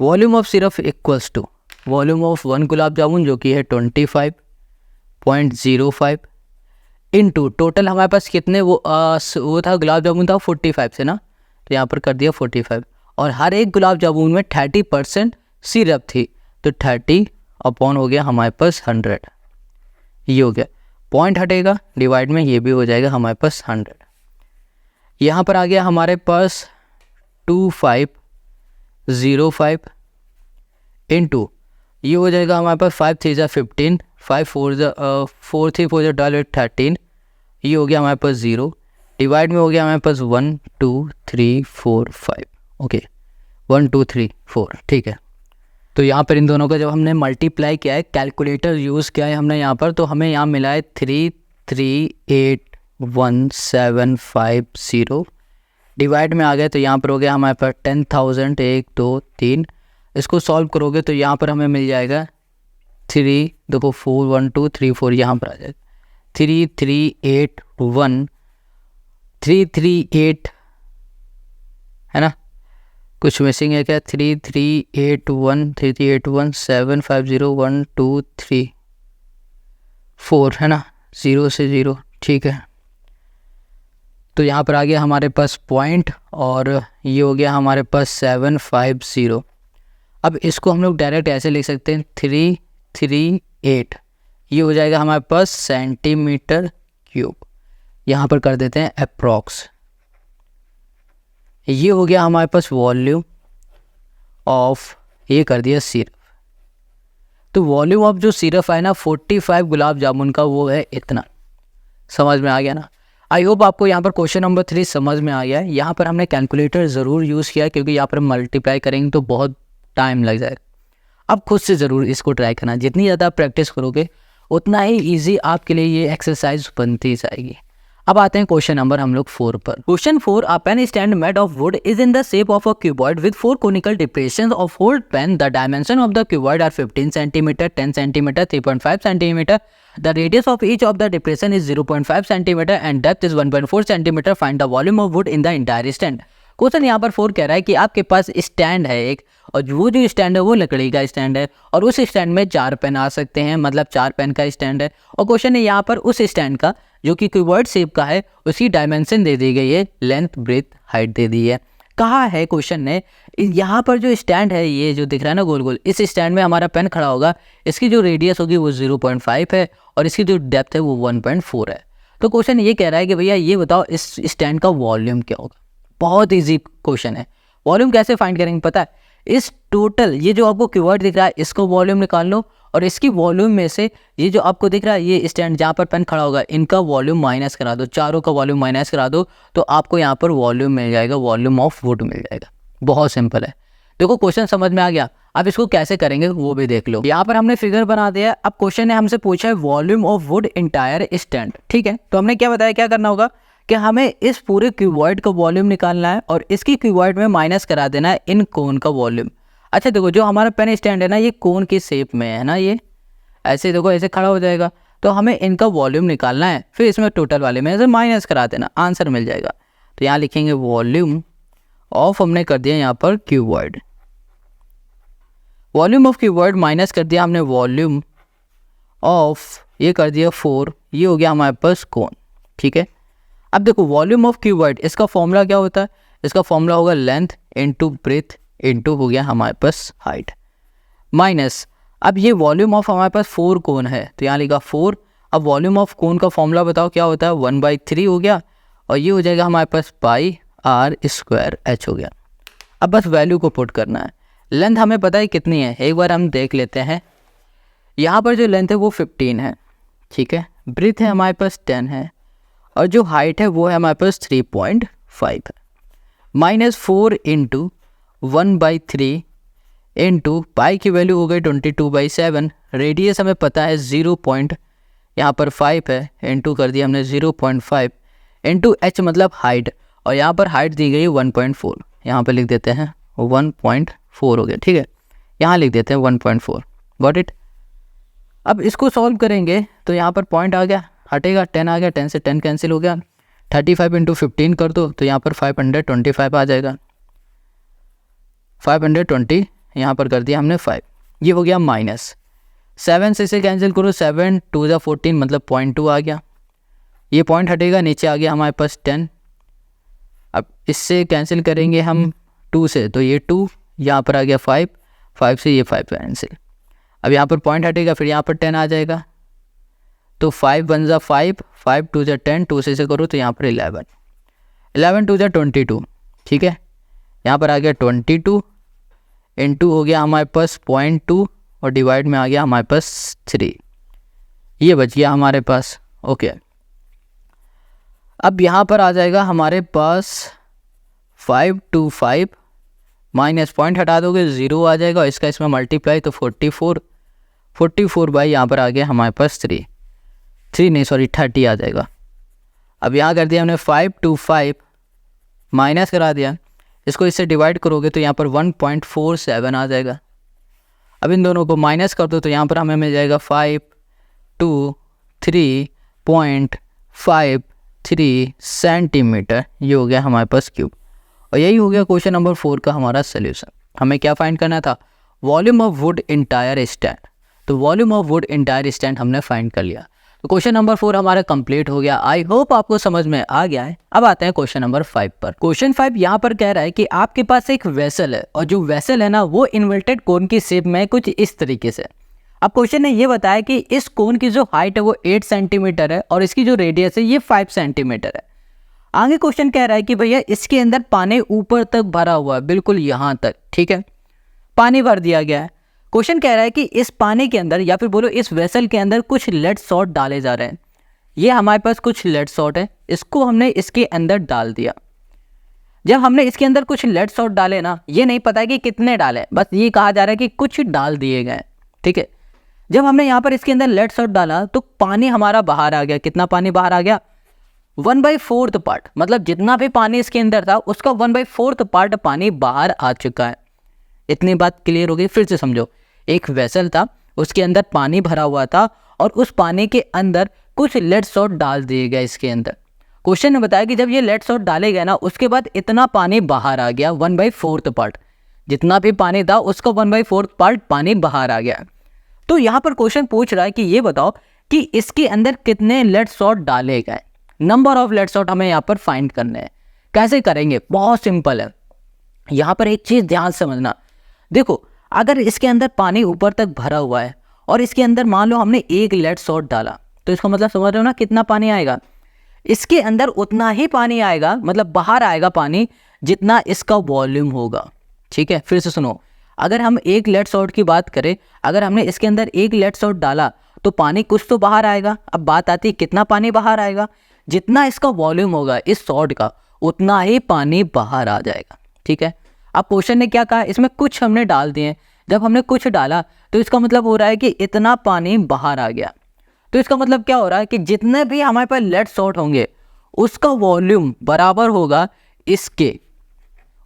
Volume of syrup equals to volume of 1 gulab jamun जो कि है 25.05 इनटू टोटल हमारे पास कितने वो था गुलाब जामुन था 45 से ना, तो यहाँ पर कर दिया 45, और हर एक गुलाब जामुन में 30% सिरप थी, तो 30 अपॉन हो गया हमारे पास 100, ये हो गया, पॉइंट हटेगा डिवाइड में, ये भी हो जाएगा हमारे पास 100। यहाँ पर आ गया हमारे पास 2505 इंटू, ये हो जाएगा हमारे पास 5 3 जा 15, 5 4 जा 4 3 4 जा 12 13, ये हो गया हमारे पास 0, डिवाइड में हो गया हमारे पास 1 2 3 4 5, ओके 1 2 3 4, ठीक है। तो यहाँ पर इन दोनों का जब हमने मल्टीप्लाई किया है, कैलकुलेटर यूज़ किया है हमने यहाँ पर, तो हमें यहाँ मिला है 3381750, डिवाइड में आ गया तो यहाँ पर हो गया हमारे पास 10,000, 1 2 3, इसको सॉल्व करोगे तो यहाँ पर हमें मिल जाएगा 3, देखो 4 1 2 3 4, यहाँ पर आ जाएगा 338 है ना, कुछ मिसिंग है क्या, 3381750123 है ना, 0 से 0, ठीक है। तो यहाँ पर आ गया हमारे पास पॉइंट और ये हो गया हमारे पास 750। अब इसको हम लोग डायरेक्ट ऐसे लिख सकते हैं 338, ये हो जाएगा हमारे पास सेंटीमीटर क्यूब, यहाँ पर कर देते हैं अप्रॉक्स। ये हो गया हमारे पास वॉल्यूम ऑफ, ये कर दिया सिरप। तो वॉल्यूम ऑफ जो सिरप है ना 45 गुलाब जामुन का, वो है इतना। समझ में आ गया ना। आई होप आपको यहाँ पर क्वेश्चन नंबर 3 समझ में आ गया है। यहाँ पर हमने कैलकुलेटर ज़रूर यूज़ किया क्योंकि यहाँ पर मल्टीप्लाई करेंगे तो बहुत टाइम लग जाएगा। अब खुद से ज़रूर इसको ट्राई करना, जितनी ज़्यादा प्रैक्टिस करोगे उतना ही ईजी आपके लिए ये एक्सरसाइज बनती जाएगी। अब आते हैं क्वेश्चन नंबर हम लोग 4 पर। Question 4, a pen stand made of wood is in the shape of a cuboid with 4 conical depressions of hold pen. The dimension of the cuboid are 15 centimeter, 10 centimeter, 3.5 centimeter. The radius of each of the depression is 0.5 centimeter and depth is 1.4 centimeter. Find the volume of wood in the entire stand. Question यहाँ पर 4 कह रहा है कि आपके पास stand है एक, और वो जो स्टैंड है वो लकड़ी का स्टैंड है और उस स्टैंड में 4 पेन आ सकते हैं, मतलब 4 पेन का स्टैंड है। और क्वेश्चन है यहाँ पर उस स्टैंड का जो कि क्यूबॉइड शेप का है उसकी डायमेंशन दे दी गई है, लेंथ ब्रेथ हाइट दे दी है। कहा है क्वेश्चन ने, यहाँ पर जो स्टैंड है ये जो दिख रहा है ना गोल गोल, इस स्टैंड में हमारा पेन खड़ा होगा, इसकी जो रेडियस होगी वो 0.5 है और इसकी जो डेप्थ है वो 1.4 है। तो क्वेश्चन ये कह रहा है कि भैया ये बताओ इस स्टैंड का वॉल्यूम क्या होगा। बहुत इजी क्वेश्चन है। वॉल्यूम कैसे फाइंड करेंगे पता है, इस टोटल ये जो आपको क्यूबॉइड दिख रहा है इसको वॉल्यूम निकाल लो और इसकी वॉल्यूम में से ये जो आपको दिख रहा है ये स्टैंड जहाँ पर पेन खड़ा होगा इनका वॉल्यूम माइनस करा दो, चारों का वॉल्यूम माइनस करा दो, तो आपको यहाँ पर वॉल्यूम मिल जाएगा, वॉल्यूम ऑफ वुड मिल जाएगा। बहुत सिंपल है। देखो क्वेश्चन समझ में आ गया। अब इसको कैसे करेंगे वो भी देख लो। यहाँ पर हमने फिगर बना दिया। अब क्वेश्चन ने हमसे पूछा है volume of wood entire stand, ठीक है। तो हमने क्या बताया, क्या करना होगा कि हमें इस पूरे क्यूबॉइड का वॉल्यूम निकालना है और इसकी क्यूबॉइड में माइनस करा देना है इन कोन का वॉल्यूम। अच्छा देखो जो हमारा पेन स्टैंड है ना ये कोन की शेप में है ना, ये ऐसे देखो ऐसे खड़ा हो जाएगा, तो हमें इनका वॉल्यूम निकालना है, फिर इसमें टोटल वाले में ऐसे माइनस करा देना, आंसर मिल जाएगा। तो यहाँ लिखेंगे वॉल्यूम ऑफ, हमने कर दिया यहाँ पर cuboid, volume of cuboid minus कर दिया हमने वॉल्यूम ऑफ, ये कर दिया 4, ये हो गया हमारे पास कोन, ठीक है। अब देखो वॉल्यूम ऑफ क्यूबॉइड इसका फॉर्मूला क्या होता है, इसका फॉर्मूला होगा लेंथ इनटू ब्रेथ इनटू हो गया हमारे पास हाइट माइनस, अब ये वॉल्यूम ऑफ हमारे पास 4 कोन है तो यहाँ लिखा 4। अब वॉल्यूम ऑफ कोन का फॉर्मूला बताओ क्या होता है, 1/3 हो गया और ये हो जाएगा हमारे पास पाई आर स्क्वायर एच हो गया। अब बस वैल्यू को पुट करना है। लेंथ हमें पता है कितनी है, एक बार हम देख लेते हैं। यहाँ पर जो लेंथ है वो 15 है, ठीक है। ब्रेथ है हमारे पास 10 है और जो हाइट है वो है हमारे पास 3.5 है। माइनस 4 इंटू 1/3 इंटू पाई की वैल्यू हो गई 22/7। रेडियस हमें पता है 0. यहाँ पर 5 है, इंटू कर दिया हमने 0.5 इंटू एच मतलब हाइट, और यहाँ पर हाइट दी गई 1.4, यहाँ पर लिख देते हैं 1.4 हो गया, ठीक है। यहाँ लिख देते हैं 1.4, गॉट इट। अब इसको सॉल्व करेंगे तो यहाँ पर पॉइंट आ गया, हटेगा 10 आ गया, 10 से 10 कैंसिल हो गया। 35 इंटू 15 कर दो तो यहाँ पर 525 आ जाएगा, 520 यहाँ पर कर दिया हमने 5, ये हो गया माइनस 7 से इसे कैंसिल करो, 7 2 जा 14 मतलब 0.2 आ गया, ये पॉइंट हटेगा, नीचे आ गया हमारे पास 10। अब इससे कैंसिल करेंगे हम 2 से, तो ये 2 यहाँ पर आ गया 5, 5 से ये 5 कैंसिल। अब यहाँ पर पॉइंट हटेगा, फिर यहाँ पर 10 आ जाएगा, तो 5 1 जा 5, 5 2 जा 10, 2 से करो तो यहाँ पर 11, 11 2 जा 22, ठीक है। यहाँ पर आ गया 22 इंटू हो गया हमारे पास 0.2 और डिवाइड में आ गया हमारे पास 3, ये बच गया हमारे पास। ओके, अब यहाँ पर आ जाएगा हमारे पास 5 2 5 माइनस पॉइंट हटा दोगे 0 आ जाएगा, इसका इसमें मल्टीप्लाई तो 44, 44 बाई यहाँ पर आ गया हमारे पास 30 आ जाएगा। अब यहाँ कर दिया हमने 5 2 5 माइनस करा दिया, इसको इससे डिवाइड करोगे तो यहाँ पर 1.47 आ जाएगा। अब इन दोनों को माइनस कर दो तो यहाँ पर हमें मिल जाएगा 523.53 सेंटीमीटर, ये हो गया हमारे पास क्यूब। और यही हो गया क्वेश्चन नंबर 4 का हमारा सोल्यूशन। हमें क्या फाइंड करना था, volume of wood entire stand. तो volume of wood entire stand हमने फाइंड कर लिया। तो क्वेश्चन नंबर 4 हमारा कंप्लीट हो गया। आई होप आपको समझ में आ गया है। अब आते हैं क्वेश्चन नंबर 5 पर। क्वेश्चन 5 यहाँ पर कह रहा है कि आपके पास एक वेसल है और जो वेसल है ना वो इन्वर्टेड कोन की शेप में कुछ इस तरीके से। अब क्वेश्चन ने ये बताया कि इस कोन की जो हाइट है वो 8 सेंटीमीटर है और इसकी जो रेडियस है ये 5 सेंटीमीटर है। आगे क्वेश्चन कह रहा है कि भैया इसके अंदर पानी ऊपर तक भरा हुआ है, बिल्कुल यहाँ तक, ठीक है, पानी भर दिया गया है। क्वेश्चन कह रहा है कि इस पानी के अंदर या फिर बोलो इस वेसल के अंदर कुछ लेड सॉल्ट डाले जा रहे हैं। ये हमारे पास कुछ लेड सॉल्ट है, इसको हमने इसके अंदर डाल दिया। जब हमने इसके अंदर कुछ लेड सॉल्ट डाले ना, ये नहीं पता है कि कितने डाले, बस ये कहा जा रहा है कि कुछ डाल दिए गए, ठीक है। जब हमने यहाँ पर इसके अंदर लेड सॉल्ट डाला तो पानी हमारा बाहर आ गया। कितना पानी बाहर आ गया, 1/4 पार्ट, मतलब जितना भी पानी इसके अंदर था उसका 1/4 पार्ट पानी बाहर आ चुका है। इतनी बात क्लियर हो गई। फिर से समझो, एक वेसल था, उसके अंदर पानी भरा हुआ था और उस पानी के अंदर कुछ लेड सॉल्ट डाल दिए गए इसके अंदर। क्वेश्चन ने बताया कि जब ये लेड सॉल्ट डाले गए ना उसके बाद इतना पानी बाहर आ गया, 1/4 पार्ट, जितना भी पानी था उसका 1/4 पार्ट पानी बाहर आ गया। तो यहाँ पर क्वेश्चन पूछ रहा है कि ये बताओ कि इसके अंदर कितने लेड सॉल्ट डाले गए। नंबर ऑफ लेड सॉल्ट हमें यहाँ पर फाइंड करने हैं। कैसे करेंगे, बहुत सिंपल है। यहाँ पर एक चीज़ ध्यान समझना, देखो अगर इसके अंदर पानी ऊपर तक भरा हुआ है और इसके अंदर मान लो हमने 1 लेड सॉल्ट डाला, तो इसका मतलब समझ रहे हो ना कितना पानी आएगा। इसके अंदर उतना ही पानी आएगा, मतलब बाहर आएगा पानी जितना इसका वॉल्यूम होगा, ठीक है। फिर से सुनो, अगर हम 1 लेड सॉल्ट की बात करें, अगर हमने इसके अंदर 1 लेड सॉल्ट डाला तो पानी कुछ तो बाहर आएगा। अब बात आती है कितना पानी बाहर आएगा, जितना इसका वॉल्यूम होगा इस सॉल्ट का उतना ही पानी बाहर आ जाएगा, ठीक है। अब क्वेश्चन ने क्या कहा, इसमें कुछ हमने डाल दिए। जब हमने कुछ डाला तो इसका मतलब हो रहा है कि इतना पानी बाहर आ गया। तो इसका मतलब क्या हो रहा है कि जितने भी हमारे पास लेड सॉल्ट होंगे उसका वॉल्यूम बराबर होगा इसके,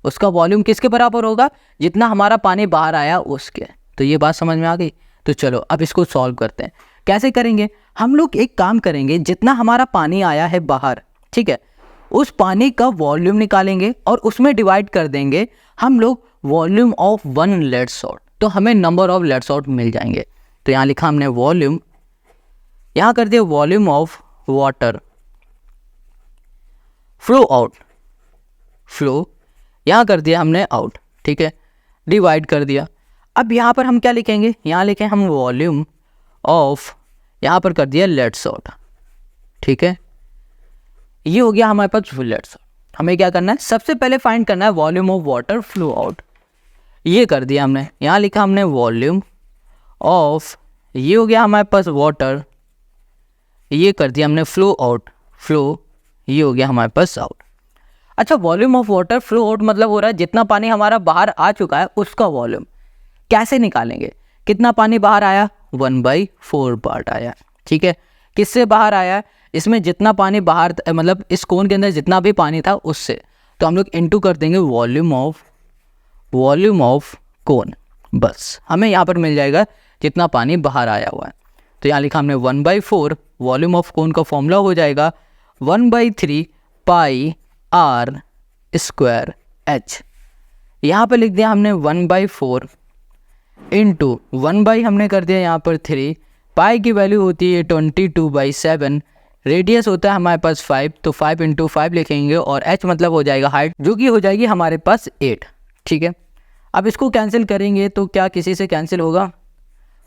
उसका वॉल्यूम किसके बराबर होगा, जितना हमारा पानी बाहर आया उसके। तो ये बात समझ में आ गई। तो चलो अब इसको सॉल्व करते हैं। कैसे करेंगे, हम लोग एक काम करेंगे, जितना हमारा पानी आया है बाहर, ठीक है, उस पानी का वॉल्यूम निकालेंगे और उसमें डिवाइड कर देंगे हम लोग वॉल्यूम ऑफ 1 लेड सॉल्ट, तो हमें नंबर ऑफ लेड सॉल्ट मिल जाएंगे। तो यहाँ लिखा हमने वॉल्यूम, यहाँ कर दिया volume of water flow out, flow यहाँ कर दिया हमने आउट, ठीक है, डिवाइड कर दिया। अब यहाँ पर हम क्या लिखेंगे, यहाँ लिखें हम वॉल्यूम ऑफ, यहाँ पर कर दिया लेड सॉल्ट, ठीक है। ये हो गया हमारे पास लेड सॉल्ट। हमें क्या करना है, सबसे पहले फाइंड करना है volume of water flow out. ये कर दिया हमने, यहाँ लिखा हमने वॉल्यूम ऑफ, ये हो गया हमारे पास वाटर, ये कर दिया हमने फ्लो आउट, फ्लो, ये हो गया हमारे पास आउट। अच्छा, volume of water flow out मतलब हो रहा है जितना पानी हमारा बाहर आ चुका है उसका वॉल्यूम। कैसे निकालेंगे, कितना पानी बाहर आया, 1/4 पार्ट आया, ठीक है। किससे बाहर आया, इसमें जितना पानी बाहर, मतलब इस कोन के अंदर जितना भी पानी था उससे, तो हम लोग इनटू कर देंगे वॉल्यूम ऑफ कोन, बस हमें यहाँ पर मिल जाएगा जितना पानी बाहर आया हुआ है। तो यहाँ लिखा हमने 1/4, वॉल्यूम ऑफ कोन का फॉर्मूला हो जाएगा 1/3 पाई आर स्क्वायर एच। यहाँ पर लिख दिया हमने 1/4 इंटू 1 हमने कर दिया यहाँ पर 3, पाई की वैल्यू होती है 22/7, रेडियस होता है हमारे पास 5, तो 5 × 5 लिखेंगे और h मतलब हो जाएगा हाइट, जो कि हो जाएगी हमारे पास 8, ठीक है, अब इसको कैंसिल करेंगे तो क्या किसी से कैंसिल होगा?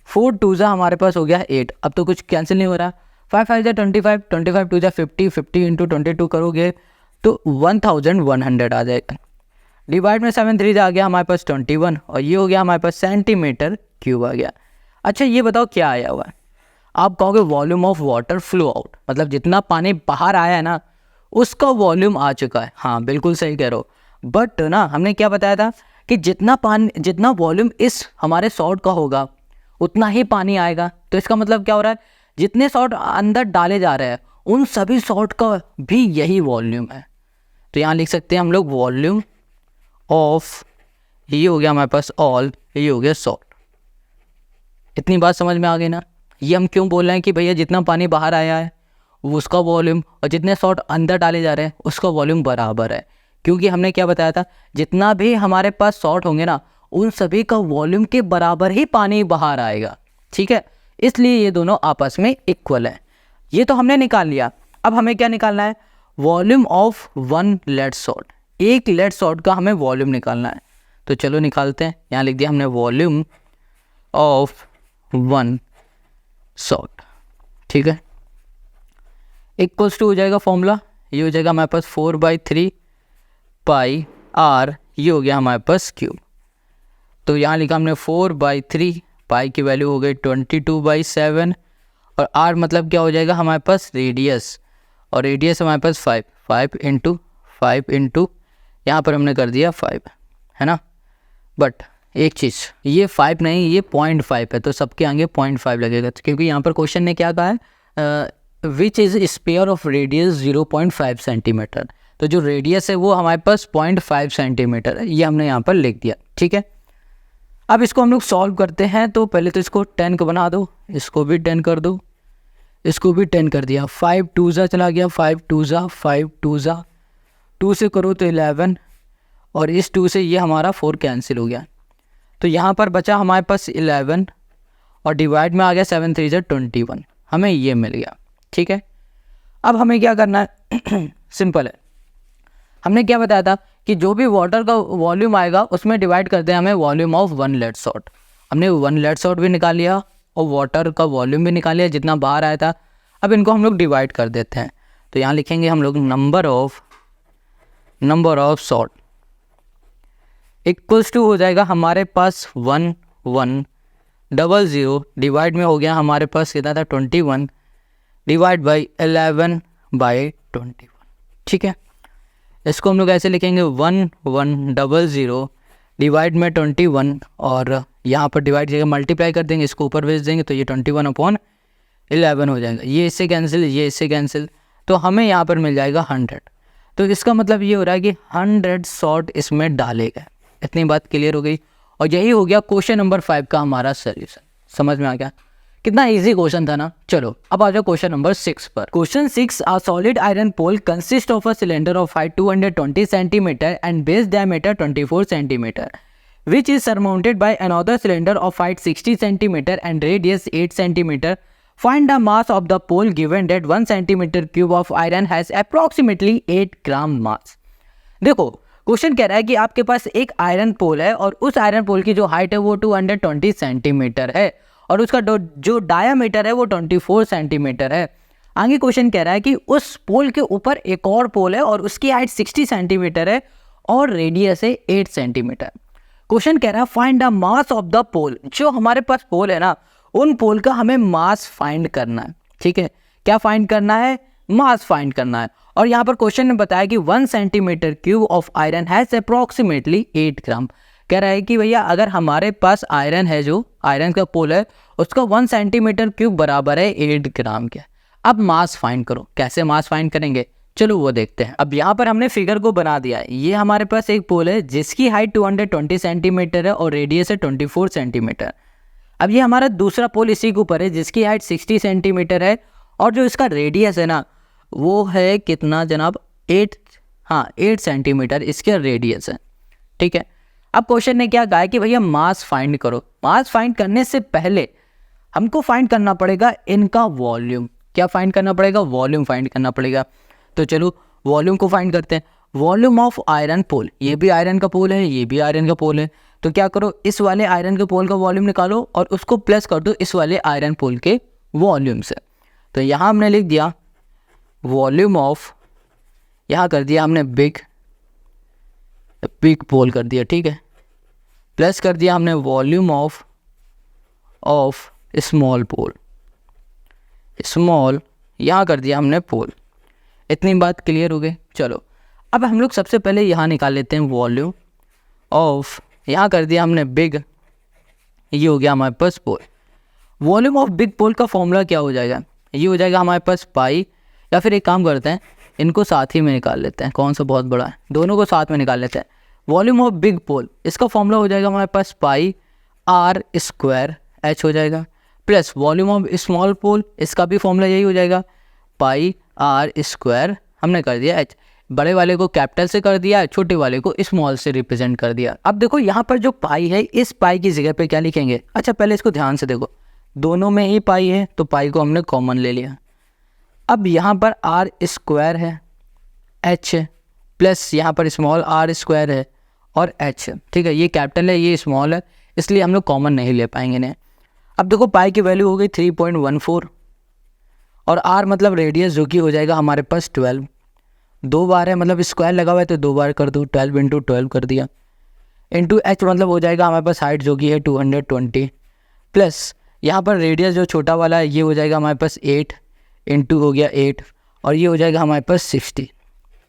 4 2 हमारे पास हो गया 8, अब तो कुछ कैंसिल नहीं हो रहा। 5 5 25, 25 2 50, 50 इंटू 22 करोगे तो 1100 आ जाएगा। डिवाइड में 7 3 आ गया हमारे पास 21, और ये हो गया हमारे पास सेंटीमीटर क्यूब आ गया। अच्छा ये बताओ क्या आया हुआ है? आप कहोगे volume of water flow out, मतलब जितना पानी बाहर आया है ना उसका वॉल्यूम आ चुका है। हाँ बिल्कुल सही कह रहे हो, बट ना हमने क्या बताया था कि जितना वॉल्यूम इस हमारे सॉर्ट का होगा उतना ही पानी आएगा। तो इसका मतलब क्या हो रहा है, जितने सॉर्ट अंदर डाले जा रहे हैं उन सभी सॉर्ट का भी यही वॉल्यूम है। तो यहाँ लिख सकते हैं हम लोग वॉल्यूम ऑफ, ये हो गया हमारे पास ऑल, ये हो गया सॉर्ट। इतनी बात समझ में आ गई ना? ये हम क्यों बोल रहे हैं कि भैया जितना पानी बाहर आया है वो उसका वॉल्यूम और जितने सॉर्ट अंदर डाले जा रहे हैं उसका वॉल्यूम बराबर है, क्योंकि हमने क्या बताया था, जितना भी हमारे पास सॉर्ट होंगे ना उन सभी का वॉल्यूम के बराबर ही पानी बाहर आएगा। ठीक है, इसलिए ये दोनों आपस में इक्वल है। ये तो हमने निकाल लिया। अब हमें क्या निकालना है? Volume of one lead shot. एक लेड सॉल्ट का हमें वॉल्यूम निकालना है, तो चलो निकालते हैं। यहाँ लिख दिया हमने वॉल्यूम ऑफ वन सॉल्ट। ठीक है, इक्वल्स टू हो जाएगा फॉर्मूला, ये हो जाएगा हमारे पास 4/3 पाई आर, ये हो गया हमारे पास क्यूब। तो यहाँ लिखा हमने 4/3, पाई की वैल्यू हो गई 22/7, और आर मतलब क्या हो जाएगा हमारे पास रेडियस, और रेडियस हमारे पास 5 इंटू 5 इंटू यहाँ पर हमने कर दिया 5, है ना। बट एक चीज़, ये 5 नहीं, ये 0.5 है, तो सबके आगे 0.5 लगेगा, क्योंकि यहाँ पर क्वेश्चन ने क्या कहा है, which is sphere of radius 0.5 centimetre. तो जो रेडियस है वो हमारे पास 0.5 सेंटीमीटर है, ये हमने यहाँ पर लिख दिया। ठीक है, अब इसको हम लोग सॉल्व करते हैं। तो पहले तो इसको 10 का बना दो, इसको भी 10 कर दो, इसको भी 10 कर दिया। 5 2 चला गया, 5 2 5 2 2 से करो तो 11, और इस 2 से ये हमारा 4 कैंसिल हो गया, तो यहाँ पर बचा हमारे पास 11, और डिवाइड में आ गया 7 3 21, हमें ये मिल गया। ठीक है, अब हमें क्या करना है सिंपल है, हमने क्या बताया था कि जो भी वाटर का वॉल्यूम आएगा उसमें डिवाइड करते हैं हमें volume of one lead shot. हमने वन लेड सॉल्ट भी निकाल लिया और वाटर का वॉल्यूम भी निकाल लिया जितना बाहर आया था। अब इनको हम लोग डिवाइड कर देते हैं, तो यहाँ लिखेंगे हम लोग number of shot equals to हो जाएगा हमारे पास 1 1 0 0, डिवाइड में हो गया हमारे पास कितना था 21, डिवाइड बाई 11/21। ठीक है, इसको हम लोग ऐसे लिखेंगे 1 1 0 0 डिवाइड में 21, और यहाँ पर डिवाइड जगह मल्टीप्लाई कर देंगे, इसको ऊपर भेज देंगे तो ये 21/11 हो जाएगा। ये इससे कैंसिल, ये इससे कैंसिल, तो हमें यहाँ पर मिल जाएगा 100। तो इसका मतलब ये हो रहा है कि 100 सॉल्ट इसमें डाले गए। इतनी बात क्लियर हो गई, और यही हो गया क्वेश्चन नंबर 5 का हमारा सोल्यूशन। समझ में आ गया? कितना इजी क्वेश्चन था ना। चलो अब आ जाओ क्वेश्चन नंबर 6 पर। Question 6, a solid iron pole consist of a cylinder of height 220 centimeter and base diameter 24 centimeter which is surmounted by another cylinder of height 60 centimeter and radius 8 centimeter. Find the mass of the pole given that 1 centimeter cube of iron has approximately 8 ग्राम मास। देखो question कह रहा है कि आपके पास एक iron पोल है और उस आयरन पोल की जो हाइट है वो 220 सेंटीमीटर है और उसका जो डायामीटर है वो 24 सेंटीमीटर है। आगे क्वेश्चन कह रहा है कि उस पोल के ऊपर एक और पोल है और उसकी हाइट 60 सेंटीमीटर है और रेडियस है 8 सेंटीमीटर। क्वेश्चन कह रहा है find the mass of the pole. जो हमारे पास पोल है ना उन पोल का हमें मास फाइंड करना है। ठीक है, क्या फाइंड करना है? मास फाइंड करना है। और यहाँ पर क्वेश्चन ने बताया कि 1 centimetre cube of iron has approximately 8 ग्राम। कह रहा है कि भैया अगर हमारे पास आयरन है, जो आयरन का पोल है उसका 1 सेंटीमीटर क्यूब बराबर है 8 ग्राम के। अब मास फाइंड करो। कैसे मास फाइंड करेंगे चलो वो देखते हैं। अब यहाँ पर हमने फिगर को बना दिया है। ये हमारे पास एक पोल है जिसकी हाइट 220 सेंटीमीटर है और रेडियस है 24 सेंटीमीटर। अब ये हमारा दूसरा पोल इसी के ऊपर है जिसकी हाइट 60 सेंटीमीटर है और जो इसका रेडियस है ना वो है कितना जनाब 8 सेंटीमीटर इसका रेडियस है। ठीक है, अब क्वेश्चन ने क्या कहा है कि भैया मास फाइंड करो। मास फाइंड करने से पहले हमको फाइंड करना पड़ेगा इनका वॉल्यूम। क्या फाइंड करना पड़ेगा? वॉल्यूम फाइंड करना पड़ेगा। तो चलो वॉल्यूम को फाइंड करते हैं। वॉल्यूम ऑफ आयरन पोल, ये भी आयरन का पोल है, ये भी आयरन का पोल है, तो क्या करो इस वाले आयरन के पोल का वॉल्यूम निकालो और उसको प्लस कर दो इस वाले आयरन पोल के वॉल्यूम से। तो यहाँ हमने लिख दिया वॉल्यूम ऑफ, यहाँ कर दिया हमने बिग पोल कर दिया, ठीक है, प्लस कर दिया हमने volume of small pole, small यहाँ कर दिया हमने पोल। इतनी बात क्लियर हो गई। चलो अब हम लोग सबसे पहले यहाँ निकाल लेते हैं वॉल्यूम ऑफ, यहाँ कर दिया हमने बिग, ये हो गया हमारे पास पोल। वॉल्यूम ऑफ बिग पोल का फॉर्मूला क्या हो जाएगा, ये हो जाएगा हमारे पास पाई, या फिर एक काम करते हैं इनको साथ ही में निकाल लेते हैं, कौन सा बहुत बड़ा है, दोनों को साथ में निकाल लेते हैं। वॉल्यूम ऑफ बिग पोल, इसका फॉर्मूला हो जाएगा हमारे पास पाई आर स्क्वायर एच हो जाएगा, प्लस वॉल्यूम ऑफ स्मॉल पोल, इसका भी फॉर्मूला यही हो जाएगा पाई आर स्क्वायर, हमने कर दिया एच, बड़े वाले को कैपिटल से कर दिया, छोटे वाले को स्मॉल से रिप्रेजेंट कर दिया। अब देखो यहाँ पर जो पाई है, इस पाई की जगह पे क्या लिखेंगे, अच्छा पहले इसको ध्यान से देखो, दोनों में ही पाई है तो पाई को हमने कॉमन ले लिया। अब यहाँ पर आर स्क्वायर है, एच है, प्लस यहाँ पर स्मॉल आर स्क्वायर है और एच है, ठीक है, ये कैपिटल है ये स्मॉल है, इसलिए हम लोग कॉमन नहीं ले पाएंगे इन्हें। अब देखो पाई की वैल्यू हो गई 3.14 और आर मतलब रेडियस जो कि हो जाएगा हमारे पास 12, 2 बार है मतलब स्क्वायर लगा हुआ है तो 2 बार कर दो, 12 इंटू 12 कर दिया, इंटू एच मतलब हो जाएगा हमारे पास हाइट जो कि है 220, प्लस यहाँ पर रेडियस जो छोटा वाला है ये हो जाएगा हमारे पास 8 इंटू हो गया 8 और ये हो जाएगा हमारे पास 60,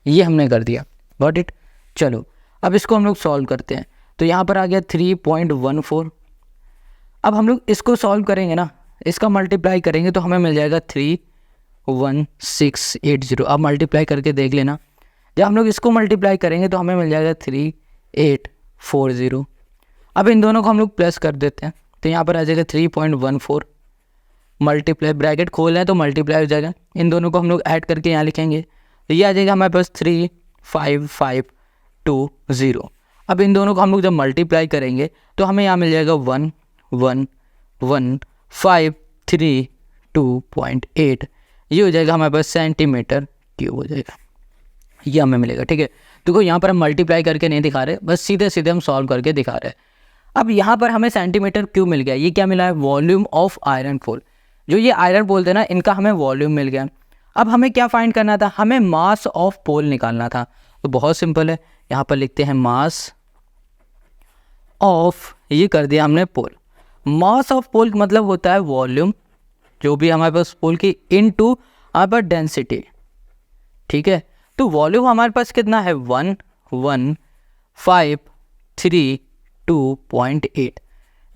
ये हमने कर दिया, गॉट इट। चलो अब इसको हम लोग सॉल्व करते हैं, तो यहाँ पर आ गया 3.14। अब हम लोग इसको सॉल्व करेंगे ना, इसका मल्टीप्लाई करेंगे तो हमें मिल जाएगा 31680। अब मल्टीप्लाई करके देख लेना, जब हम लोग इसको मल्टीप्लाई करेंगे तो हमें मिल जाएगा 3840। अब इन दोनों को हम लोग प्लस कर देते हैं, तो यहाँ पर आ जाएगा 3.14 मल्टीप्लाई, ब्रैकेट खोल है तो मल्टीप्लाई हो जाएगा, इन दोनों को हम लोग ऐड करके यहाँ लिखेंगे तो ये आ जाएगा हमारे पास 35520। अब इन दोनों को हम लोग जब मल्टीप्लाई करेंगे तो हमें यहाँ मिल जाएगा 11153.8, ये हो जाएगा हमारे पास सेंटीमीटर क्यूब हो जाएगा, ये हमें मिलेगा, ठीक है। देखो यहाँ पर हम मल्टीप्लाई करके नहीं दिखा रहे, बस सीधे सीधे हम सॉल्व करके दिखा रहे हैं। अब यहाँ पर हमें सेंटीमीटर क्यूब मिल गया, ये क्या मिला है, वॉल्यूम ऑफ आयरन पोल, जो ये आयरन पोल थे ना इनका हमें वॉल्यूम मिल गया। अब हमें क्या फाइंड करना था, हमें मास ऑफ पोल निकालना था, तो बहुत सिंपल है, यहाँ पर लिखते हैं मास ऑफ, ये कर दिया हमने पोल। मास ऑफ पोल मतलब होता है वॉल्यूम जो भी हमारे पास पोल की इनटू हमारे पास डेंसिटी, ठीक है। तो वॉल्यूम हमारे पास कितना है 11532.8,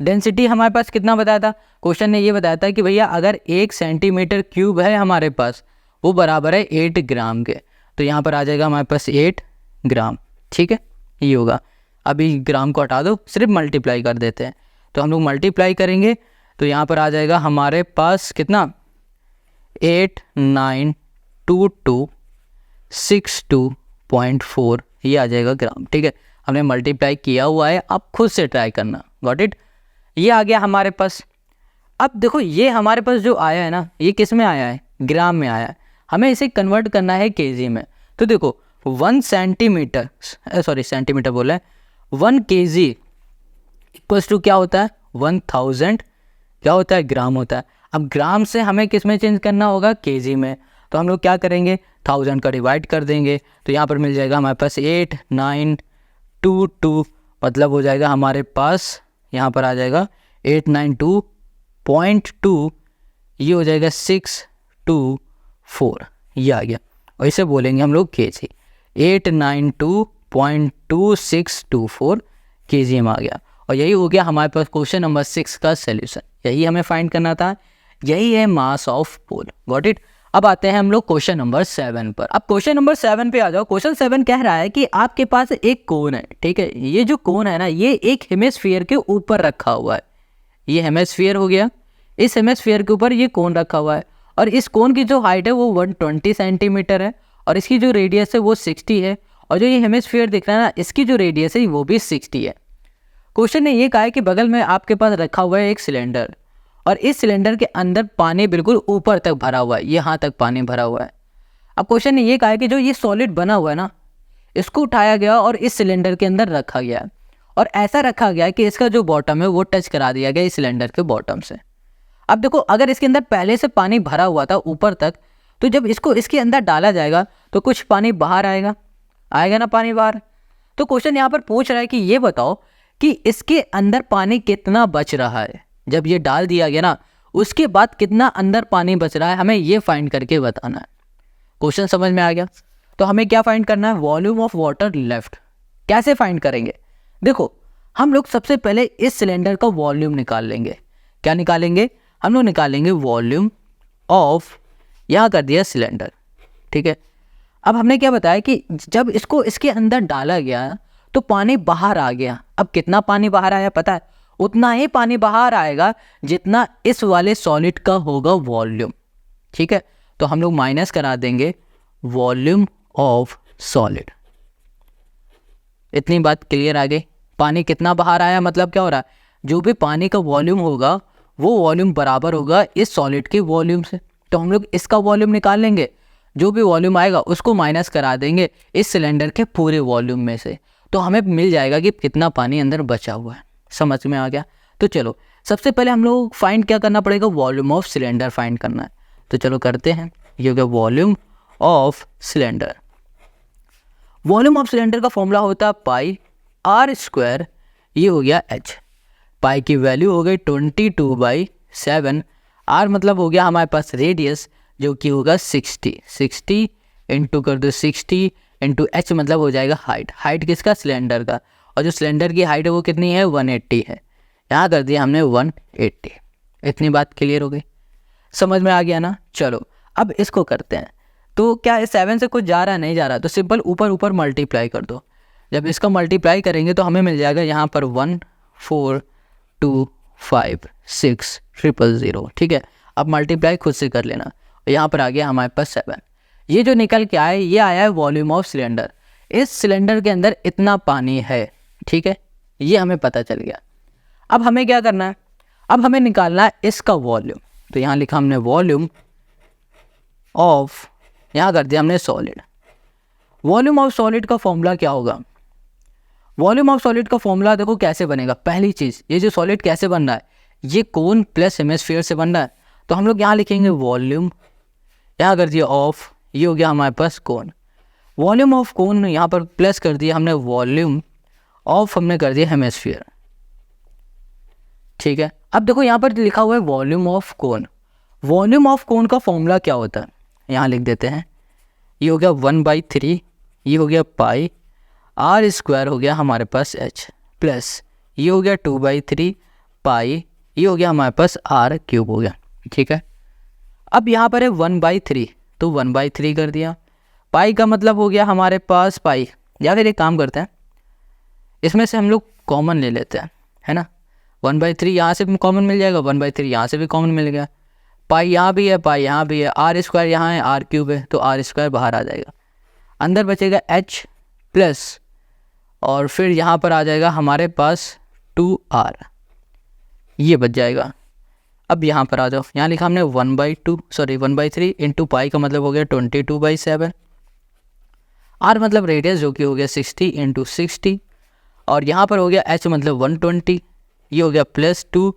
डेंसिटी हमारे पास कितना बताया था, क्वेश्चन ने ये बताया था कि भैया अगर 1 सेंटीमीटर क्यूब है हमारे पास वो बराबर है 8 ग्राम के, तो यहाँ पर आ जाएगा हमारे पास 8 ग्राम, ठीक है, ये होगा। अभी ग्राम को हटा दो, सिर्फ मल्टीप्लाई कर देते हैं, तो हम लोग मल्टीप्लाई करेंगे तो यहाँ पर आ जाएगा हमारे पास कितना 892262.4, ये आ जाएगा ग्राम, ठीक है। हमने मल्टीप्लाई किया हुआ है, आप खुद से ट्राई करना, गॉट इट। ये आ गया हमारे पास। अब देखो ये हमारे पास जो आया है ना, ये किस में आया है, ग्राम में आया है, हमें इसे कन्वर्ट करना है केजी में। तो देखो 1 सेंटीमीटर, सॉरी सेंटीमीटर बोला है, 1 kg इक्वल्स टू क्या होता है 1000, क्या होता है ग्राम होता है। अब ग्राम से हमें किस में चेंज करना होगा, केजी में, तो हम लोग क्या करेंगे 1000 का डिवाइड कर देंगे, तो यहाँ पर मिल जाएगा हमारे पास 8922, मतलब हो जाएगा हमारे पास यहाँ पर आ जाएगा 892.2, ये हो जाएगा 624, ये आ गया, और इसे बोलेंगे हम लोग केजी, 892.2624 केजी में आ गया। और यही हो गया हमारे पास क्वेश्चन नंबर 6 का सॉल्यूशन, यही हमें फाइंड करना था, यही है mass of pole, got it. अब आते हैं हम लोग क्वेश्चन नंबर 7 पर। अब क्वेश्चन नंबर 7 पे आ जाओ। क्वेश्चन 7 कह रहा है कि आपके पास एक कोन है, ठीक है, ये जो कोन है ना ये एक हेमिस्फीयर के ऊपर रखा हुआ है, ये हेमिस्फीयर हो गया, इस हेमिस्फीयर के ऊपर ये कोन रखा हुआ है, और इस कोन की जो हाइट है वो 120 सेंटीमीटर है, और इसकी जो रेडियस है वो 60 है, और जो ये हेमिस्फीयर दिख रहा है ना इसकी जो रेडियस है वो भी 60 है। क्वेश्चन ने ये कहा है कि बगल में आपके पास रखा हुआ है एक सिलेंडर, और इस सिलेंडर के अंदर पानी बिल्कुल ऊपर तक भरा हुआ है, यहाँ तक पानी भरा हुआ है। अब क्वेश्चन ने ये कहा है कि जो ये सॉलिड बना हुआ है ना, इसको उठाया गया और इस सिलेंडर के अंदर रखा गया, और ऐसा रखा गया कि इसका जो बॉटम है वो टच करा दिया गया इस सिलेंडर के बॉटम से। अब देखो, अगर इसके अंदर पहले से पानी भरा हुआ था ऊपर तक, तो जब इसको इसके अंदर डाला जाएगा तो कुछ पानी बाहर आएगा, आएगा ना पानी बाहर। तो क्वेश्चन यहाँ पर पूछ रहा है कि ये बताओ कि इसके अंदर पानी कितना बच रहा है। जब ये डाल दिया गया ना, उसके बाद कितना अंदर पानी बच रहा है, हमें ये फाइंड करके बताना है। क्वेश्चन समझ में आ गया? तो हमें क्या फाइंड करना है? Volume of water left. कैसे फाइंड करेंगे? देखो, हम लोग सबसे पहले इस सिलेंडर का वॉल्यूम निकाल लेंगे। क्या निकालेंगे? हम लोग निकालेंगे वॉल्यूम ऑफ, यहाँ कर दिया सिलेंडर, ठीक है। अब हमने क्या बताया कि जब इसको इसके अंदर डाला गया तो पानी बाहर आ गया। अब कितना पानी बाहर आया पता है? उतना ही पानी बाहर आएगा जितना इस वाले सॉलिड का होगा वॉल्यूम, ठीक है। तो हम लोग माइनस करा देंगे वॉल्यूम ऑफ सॉलिड। इतनी बात क्लियर आ गई? पानी कितना बाहर आया मतलब क्या हो रहा है? जो भी पानी का वॉल्यूम होगा वो वॉल्यूम बराबर होगा इस सॉलिड के वॉल्यूम से। तो हम लोग इसका वॉल्यूम निकाल लेंगे, जो भी वॉल्यूम आएगा उसको माइनस करा देंगे इस सिलेंडर के पूरे वॉल्यूम में से, तो हमें मिल जाएगा कि कितना पानी अंदर बचा हुआ है। समझ में आ गया? तो चलो, सबसे पहले हम लोग फाइंड क्या करना पड़ेगा? वॉल्यूम ऑफ सिलेंडर फाइंड करना है। तो चलो करते हैं। ये हो गया volume of cylinder. Volume of cylinder का फॉर्मूला होता है पाई आर स्क्वायर, ये हो गया एच। पाई की वैल्यू हो गई 22/7। आर मतलब हो गया हमारे पास रेडियस, जो कि होगा 60 इंटू कर दो 60 इंटू एच मतलब हो जाएगा हाइट। हाइट किसका? सिलेंडर का। और जो सिलेंडर की हाइट है वो कितनी है? 180 है। यहाँ कर दिया हमने 180। इतनी बात क्लियर हो गई? समझ में आ गया ना? चलो अब इसको करते हैं। तो क्या 7 से कुछ जा रहा है? नहीं जा रहा, तो सिंपल ऊपर ऊपर मल्टीप्लाई कर दो। जब इसका मल्टीप्लाई करेंगे तो हमें मिल जाएगा यहाँ पर 1425600, ठीक है। अब मल्टीप्लाई खुद से कर लेना। यहाँ पर आ गया हमारे पास 7। ये जो निकल के आया ये आया है वॉल्यूम ऑफ सिलेंडर। इस सिलेंडर के अंदर इतना पानी है, ठीक है, ये हमें पता चल गया। अब हमें क्या करना है? अब हमें निकालना है इसका वॉल्यूम। तो यहाँ लिखा हमने वॉल्यूम ऑफ, यहाँ कर दिया हमने सॉलिड। वॉल्यूम ऑफ सॉलिड का फॉर्मूला क्या होगा? वॉल्यूम ऑफ सॉलिड का फॉर्मूला देखो कैसे बनेगा। पहली चीज़, ये जो सॉलिड कैसे बन रहा है? ये कोन प्लस हेमिस्फीयर से बन रहा है। तो हम लोग यहाँ लिखेंगे वॉल्यूम, यहाँ कर दिया ऑफ, ये हो गया हमारे पास कोन। वॉल्यूम ऑफ कोन यहाँ पर प्लस कर दिया हमने, वॉल्यूम ऑफ हमने कर दिया हेमिस्फीयर, ठीक है। अब देखो यहाँ पर लिखा हुआ है volume of cone. Volume of कोन का फॉर्मूला क्या होता है? यहाँ लिख देते हैं। ये हो गया 1/3, ये हो गया पाई आर स्क्वायर हो गया हमारे पास एच, प्लस ये हो गया 2/3 पाई, ये हो गया हमारे पास आर क्यूब हो गया, ठीक है। अब यहाँ पर है 1/3, तो 1/3 कर दिया। पाई का मतलब हो गया हमारे पास पाई, या फिर एक काम करते हैं, इसमें से हम लोग कॉमन ले लेते हैं, है ना। 1/3 यहाँ से भी कॉमन मिल जाएगा, 1/3 यहाँ से भी कॉमन मिल गया। पाई यहाँ भी है, पाई यहाँ भी है, आर स्क्वायर यहाँ है, आर क्यूब है, तो आर स्क्वायर बाहर आ जाएगा। अंदर बचेगा एच प्लस, और फिर यहाँ पर आ जाएगा हमारे पास 2r, ये बच जाएगा। अब यहाँ पर आ जाओ, यहाँ लिखा हमने 1/3 इंटू पाई का मतलब हो गया 22/7, आर मतलब रेडियस जो कि हो गया 60 इंटू 60, और यहाँ पर हो गया एच मतलब 120, ये हो गया +2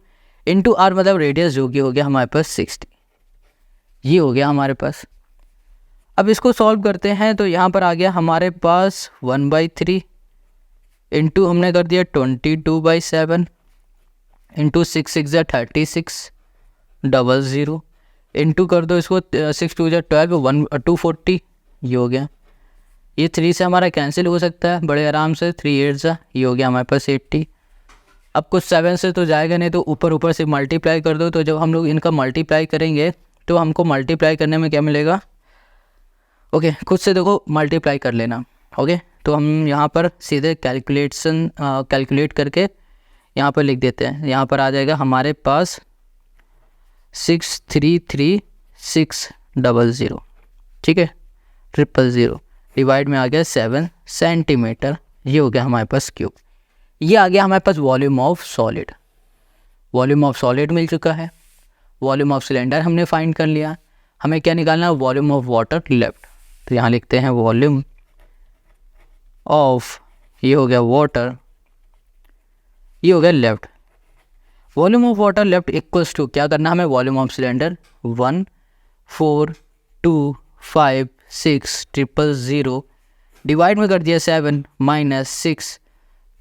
इंटू आर मतलब रेडियस जो कि हो गया हमारे पास 60, ये हो गया हमारे पास। अब इसको सॉल्व करते हैं तो यहाँ पर आ गया हमारे पास 1/3 इंटू हमने कर दिया 22/7 इंटू 6 6 36 00 इंटू कर दो इसको 6 2 12 240, ये हो गया। ये 3 से हमारा कैंसिल हो सकता है बड़े आराम से, 3 8 ये हो गया हमारे पास 80। अब कुछ 7 से तो जाएगा नहीं, तो ऊपर ऊपर से मल्टीप्लाई कर दो। तो जब हम लोग इनका मल्टीप्लाई करेंगे तो हमको मल्टीप्लाई करने में क्या मिलेगा? ओके, खुद से देखो मल्टीप्लाई कर लेना। ओके, तो हम यहाँ पर सीधे कैलकुलेट करके यहाँ पर लिख देते हैं। यहाँ पर आ जाएगा हमारे पास 633,600, ठीक है, 000 डिवाइड में आ गया 7 सेंटीमीटर, ये हो गया हमारे पास क्यूब। ये आ गया हमारे पास volume of solid. Volume of solid मिल चुका है। वॉल्यूम ऑफ सिलेंडर हमने फाइंड कर लिया। हमें क्या निकालना है? Volume of water left. तो यहाँ लिखते हैं वॉल्यूम ऑफ, ये हो गया वाटर, ये हो गया left. Volume of water left equals to, क्या करना हमें, वॉल्यूम ऑफ सिलेंडर 1425600 डिवाइड में कर दिया 7 माइनस 6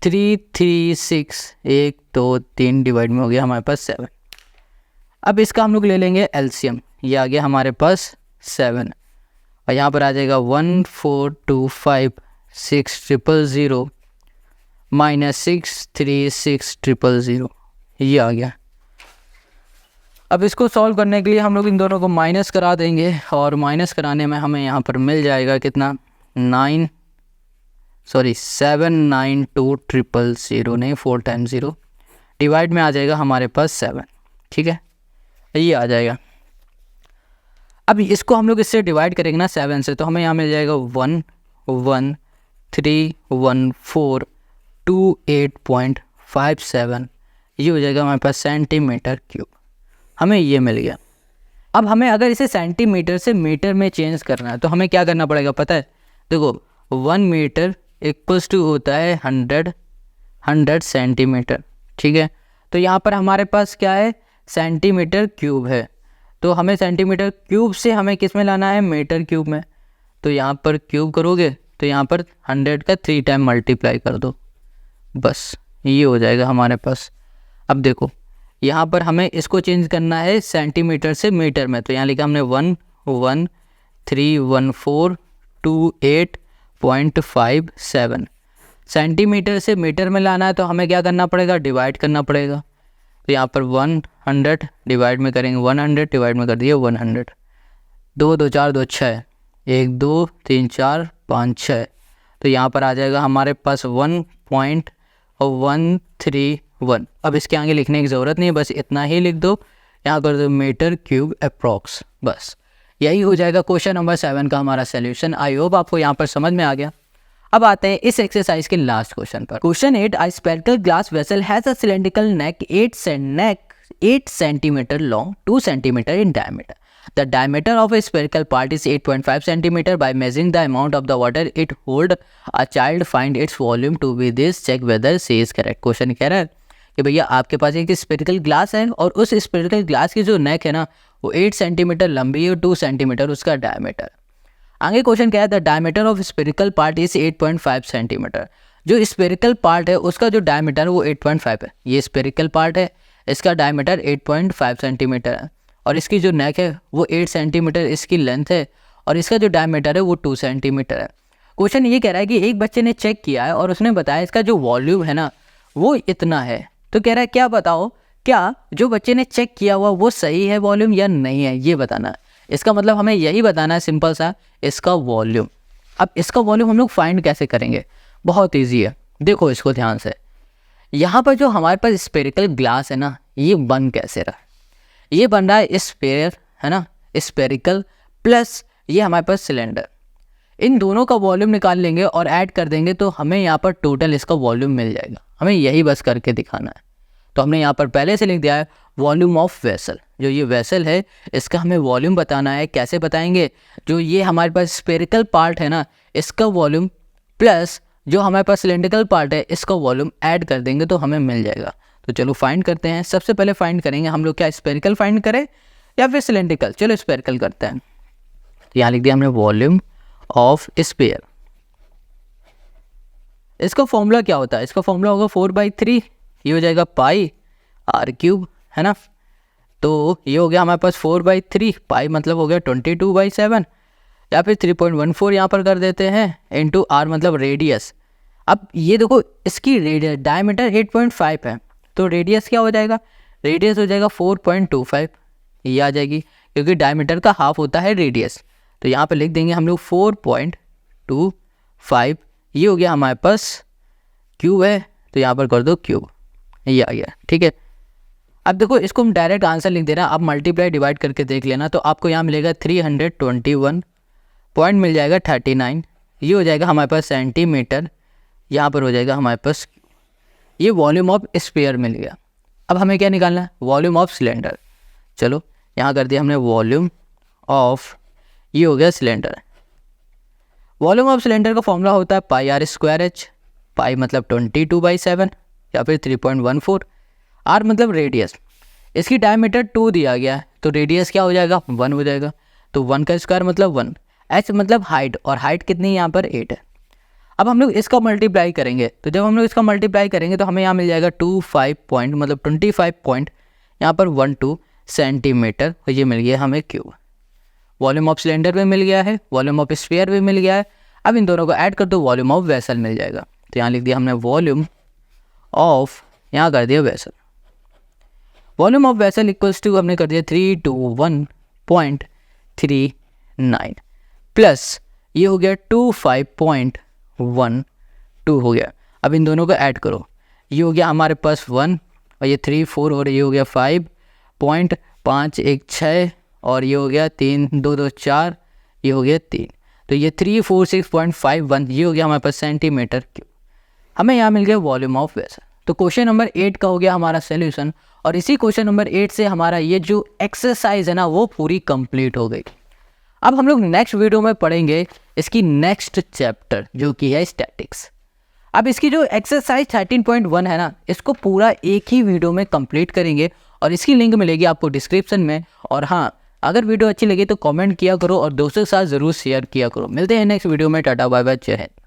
336 1 2 3 डिवाइड में हो गया हमारे पास 7। अब इसका हम लोग ले लेंगे एलसीएम, ये आ गया हमारे पास 7 और यहाँ पर आ जाएगा 1425600 माइनस 636000, ये आ गया। अब इसको सॉल्व करने के लिए हम लोग इन दोनों को माइनस करा देंगे और माइनस कराने में हमें यहाँ पर मिल जाएगा कितना, 79200 नहीं 4 टाइम्स 0 डिवाइड में आ जाएगा हमारे पास 7, ठीक है, ये आ जाएगा। अब इसको हम लोग इससे डिवाइड करेंगे ना 7 से, तो हमें यहाँ मिल जाएगा 1131428.57, ये हो जाएगा हमारे पास सेंटीमीटर क्यूब, हमें ये मिल गया। अब हमें अगर इसे सेंटीमीटर से मीटर में चेंज करना है तो हमें क्या करना पड़ेगा पता है, देखो 1 मीटर इक्वल्स टू होता है 100 सेंटीमीटर, ठीक है। तो यहाँ पर हमारे पास क्या है, सेंटीमीटर क्यूब है, तो हमें सेंटीमीटर क्यूब से हमें किस में लाना है, मीटर क्यूब में। तो यहाँ पर क्यूब करोगे तो यहाँ पर 100 का 3 टाइम मल्टीप्लाई कर दो, बस ये हो जाएगा हमारे पास। अब देखो यहाँ पर हमें इसको चेंज करना है सेंटीमीटर से मीटर में, तो यहाँ लिखा हमने 1131428.57। सेंटीमीटर से मीटर में लाना है तो हमें क्या करना पड़ेगा, डिवाइड करना पड़ेगा। तो यहाँ पर 100 डिवाइड में करेंगे 100 डिवाइड में कर दिए 100, 2 2 4 2 6 1 2 3 4 5 6, तो यहाँ पर आ जाएगा हमारे पास 1.131। अब इसके आगे लिखने की ज़रूरत नहीं है, बस इतना ही लिख दो, यहाँ कर दो मीटर क्यूब अप्रॉक्स, बस यही हो जाएगा क्वेश्चन नंबर 7 का हमारा सोल्यूशन। आई होप आपको यहाँ पर समझ में आ गया। अब आते हैं इस एक्सरसाइज के लास्ट क्वेश्चन पर। Question 8, a spherical glass vessel has a cylindrical neck 8 centimeter long, 2 centimeter in diameter. The diameter of a spherical part is 8.5 centimeter. By measuring the amount of the water it hold, a child find its volume to be this. Check whether C is correct. Question कह रहा है कि भैया आपके पास एक spherical glass है और उस स्फेरिकल ग्लास की जो नेक है ना वो 8 सेंटीमीटर लंबी है और 2 सेंटीमीटर उसका डायमीटर। आगे क्वेश्चन क्या है, the diameter of spherical part is 8.5 centimetre. जो स्फेरिकल पार्ट है उसका जो डायमीटर है वो 8.5 है। ये स्फेरिकल पार्ट है, इसका डायमीटर 8.5 सेंटीमीटर है और इसकी जो नेक है वो 8 सेंटीमीटर इसकी लेंथ है और इसका जो डायमीटर है वो 2 सेंटीमीटर है। क्वेश्चन ये कह रहा है कि एक बच्चे ने चेक किया है और उसने बताया इसका जो वॉल्यूम है ना वो इतना है। तो कह रहा है क्या बताओ, क्या जो बच्चे ने चेक किया हुआ वो सही है वॉल्यूम या नहीं है, ये बताना है। इसका मतलब हमें यही बताना है सिंपल सा, इसका वॉल्यूम। अब इसका वॉल्यूम हम लोग फाइंड कैसे करेंगे, बहुत ईजी है, देखो इसको ध्यान से। यहाँ पर जो हमारे पास स्फेरिकल ग्लास है ना ये बन कैसे रहा, ये बन रहा है स्फेयर है ना, स्फेरिकल प्लस ये हमारे पास सिलेंडर। इन दोनों का वॉल्यूम निकाल लेंगे और ऐड कर देंगे तो हमें यहाँ पर टोटल इसका वॉल्यूम मिल जाएगा। हमें यही बस करके दिखाना है। तो हमने यहाँ पर पहले से लिख दिया है वॉल्यूम ऑफ वेसल। जो ये वेसल है इसका हमें वॉल्यूम बताना है। कैसे बताएंगे, जो ये हमारे पास स्फेरिकल पार्ट है ना इसका वॉल्यूम प्लस जो हमारे पास सिलेंड्रिकल पार्ट है इसका वॉल्यूम ऐड कर देंगे तो हमें मिल जाएगा। तो चलो फाइंड करते हैं। सबसे पहले फाइंड करेंगे हम लोग, क्या स्फेरिकल फाइंड करें या फिर सिलेंड्रिकल। चलो स्फेरिकल करते हैं। तो यहाँ लिख दिया हमने वॉल्यूम ऑफ स्फीयर। इसका फॉर्मूला क्या होता है, इसका फॉर्मूला होगा 4/3, ये हो जाएगा पाई आर क्यूब है ना। तो ये हो गया हमारे पास 4/3, पाई मतलब हो गया 22/7 या फिर 3.14 यहाँ पर कर देते हैं, इंटू आर मतलब रेडियस। अब ये देखो इसकी रेडियस डायमीटर 8.5 है तो रेडियस क्या हो जाएगा, रेडियस हो जाएगा 4.25, ये आ जाएगी क्योंकि डायमीटर का हाफ होता है रेडियस। तो यहाँ पे लिख देंगे हम लोग 4.25, ये हो गया हमारे पास क्यूब है तो यहाँ पर कर दो क्यूब, ये आ गया। ठीक है, अब देखो इसको हम डायरेक्ट आंसर लिख दे रहे हैं। आप मल्टीप्लाई डिवाइड करके देख लेना तो आपको यहाँ मिलेगा 321 पॉइंट मिल जाएगा 39, ये हो जाएगा हमारे पास सेंटीमीटर, यहाँ पर हो जाएगा हमारे पास। ये वॉल्यूम ऑफ स्फीयर मिल गया। अब हमें क्या निकालना है, वॉल्यूम ऑफ सिलेंडर। चलो यहाँ कर दिया हमने वॉल्यूम ऑफ, ये हो गया सिलेंडर। वॉल्यूम ऑफ सिलेंडर का फॉर्मूला होता है पाई आर स्क्वायर एच, पाई मतलब 22/7 या फिर 3.14, आर मतलब रेडियस, इसकी डायमीटर 2 दिया गया है तो रेडियस क्या हो जाएगा 1 हो जाएगा, तो 1 का स्क्वायर मतलब 1, एच मतलब हाइट, और हाइट कितनी यहाँ पर 8 है। अब हम लोग इसका मल्टीप्लाई करेंगे, तो जब हम लोग इसका मल्टीप्लाई करेंगे तो हमें यहाँ मिल जाएगा 25 पॉइंट यहाँ पर 12 सेंटीमीटर, और ये मिल गया हमें क्यूब। वॉल्यूम ऑफ सिलेंडर भी मिल गया है, वॉल्यूम ऑफ स्फीयर भी मिल गया है। अब इन दोनों को ऐड कर दो, वॉल्यूम ऑफ वेसल मिल जाएगा। तो यहाँ लिख दिया हमने वॉल्यूम ऑफ, यहाँ कर दिया vessel. Volume of vessel equals to हमने कर दिया 321.39 प्लस ये हो गया 25.12 हो गया। अब इन दोनों को ऐड करो, ये हो गया हमारे पास 1 और ये 3 4 और ये हो गया 5.516 और ये हो गया 3 2 2 4, ये हो गया 3, तो ये 346.51 ये हो गया हमारे पास सेंटीमीटर क्यूब। हमें यहाँ मिल गया वॉल्यूम ऑफ वेसल। तो क्वेश्चन नंबर 8 का हो गया हमारा सोल्यूशन, और इसी क्वेश्चन नंबर 8 से हमारा ये जो एक्सरसाइज है ना वो पूरी कंप्लीट हो गई। अब हम लोग नेक्स्ट वीडियो में पढ़ेंगे इसकी नेक्स्ट चैप्टर जो कि है स्टैटिक्स। अब इसकी जो एक्सरसाइज 13.1 है ना, इसको पूरा एक ही वीडियो में कंप्लीट करेंगे और इसकी लिंक मिलेगी आपको डिस्क्रिप्शन में। और हाँ, अगर वीडियो अच्छी लगी तो कमेंट किया करो और दोस्तों के साथ ज़रूर शेयर किया करो। मिलते हैं नेक्स्ट वीडियो में। टाटा बाय बाय, जय हिंद।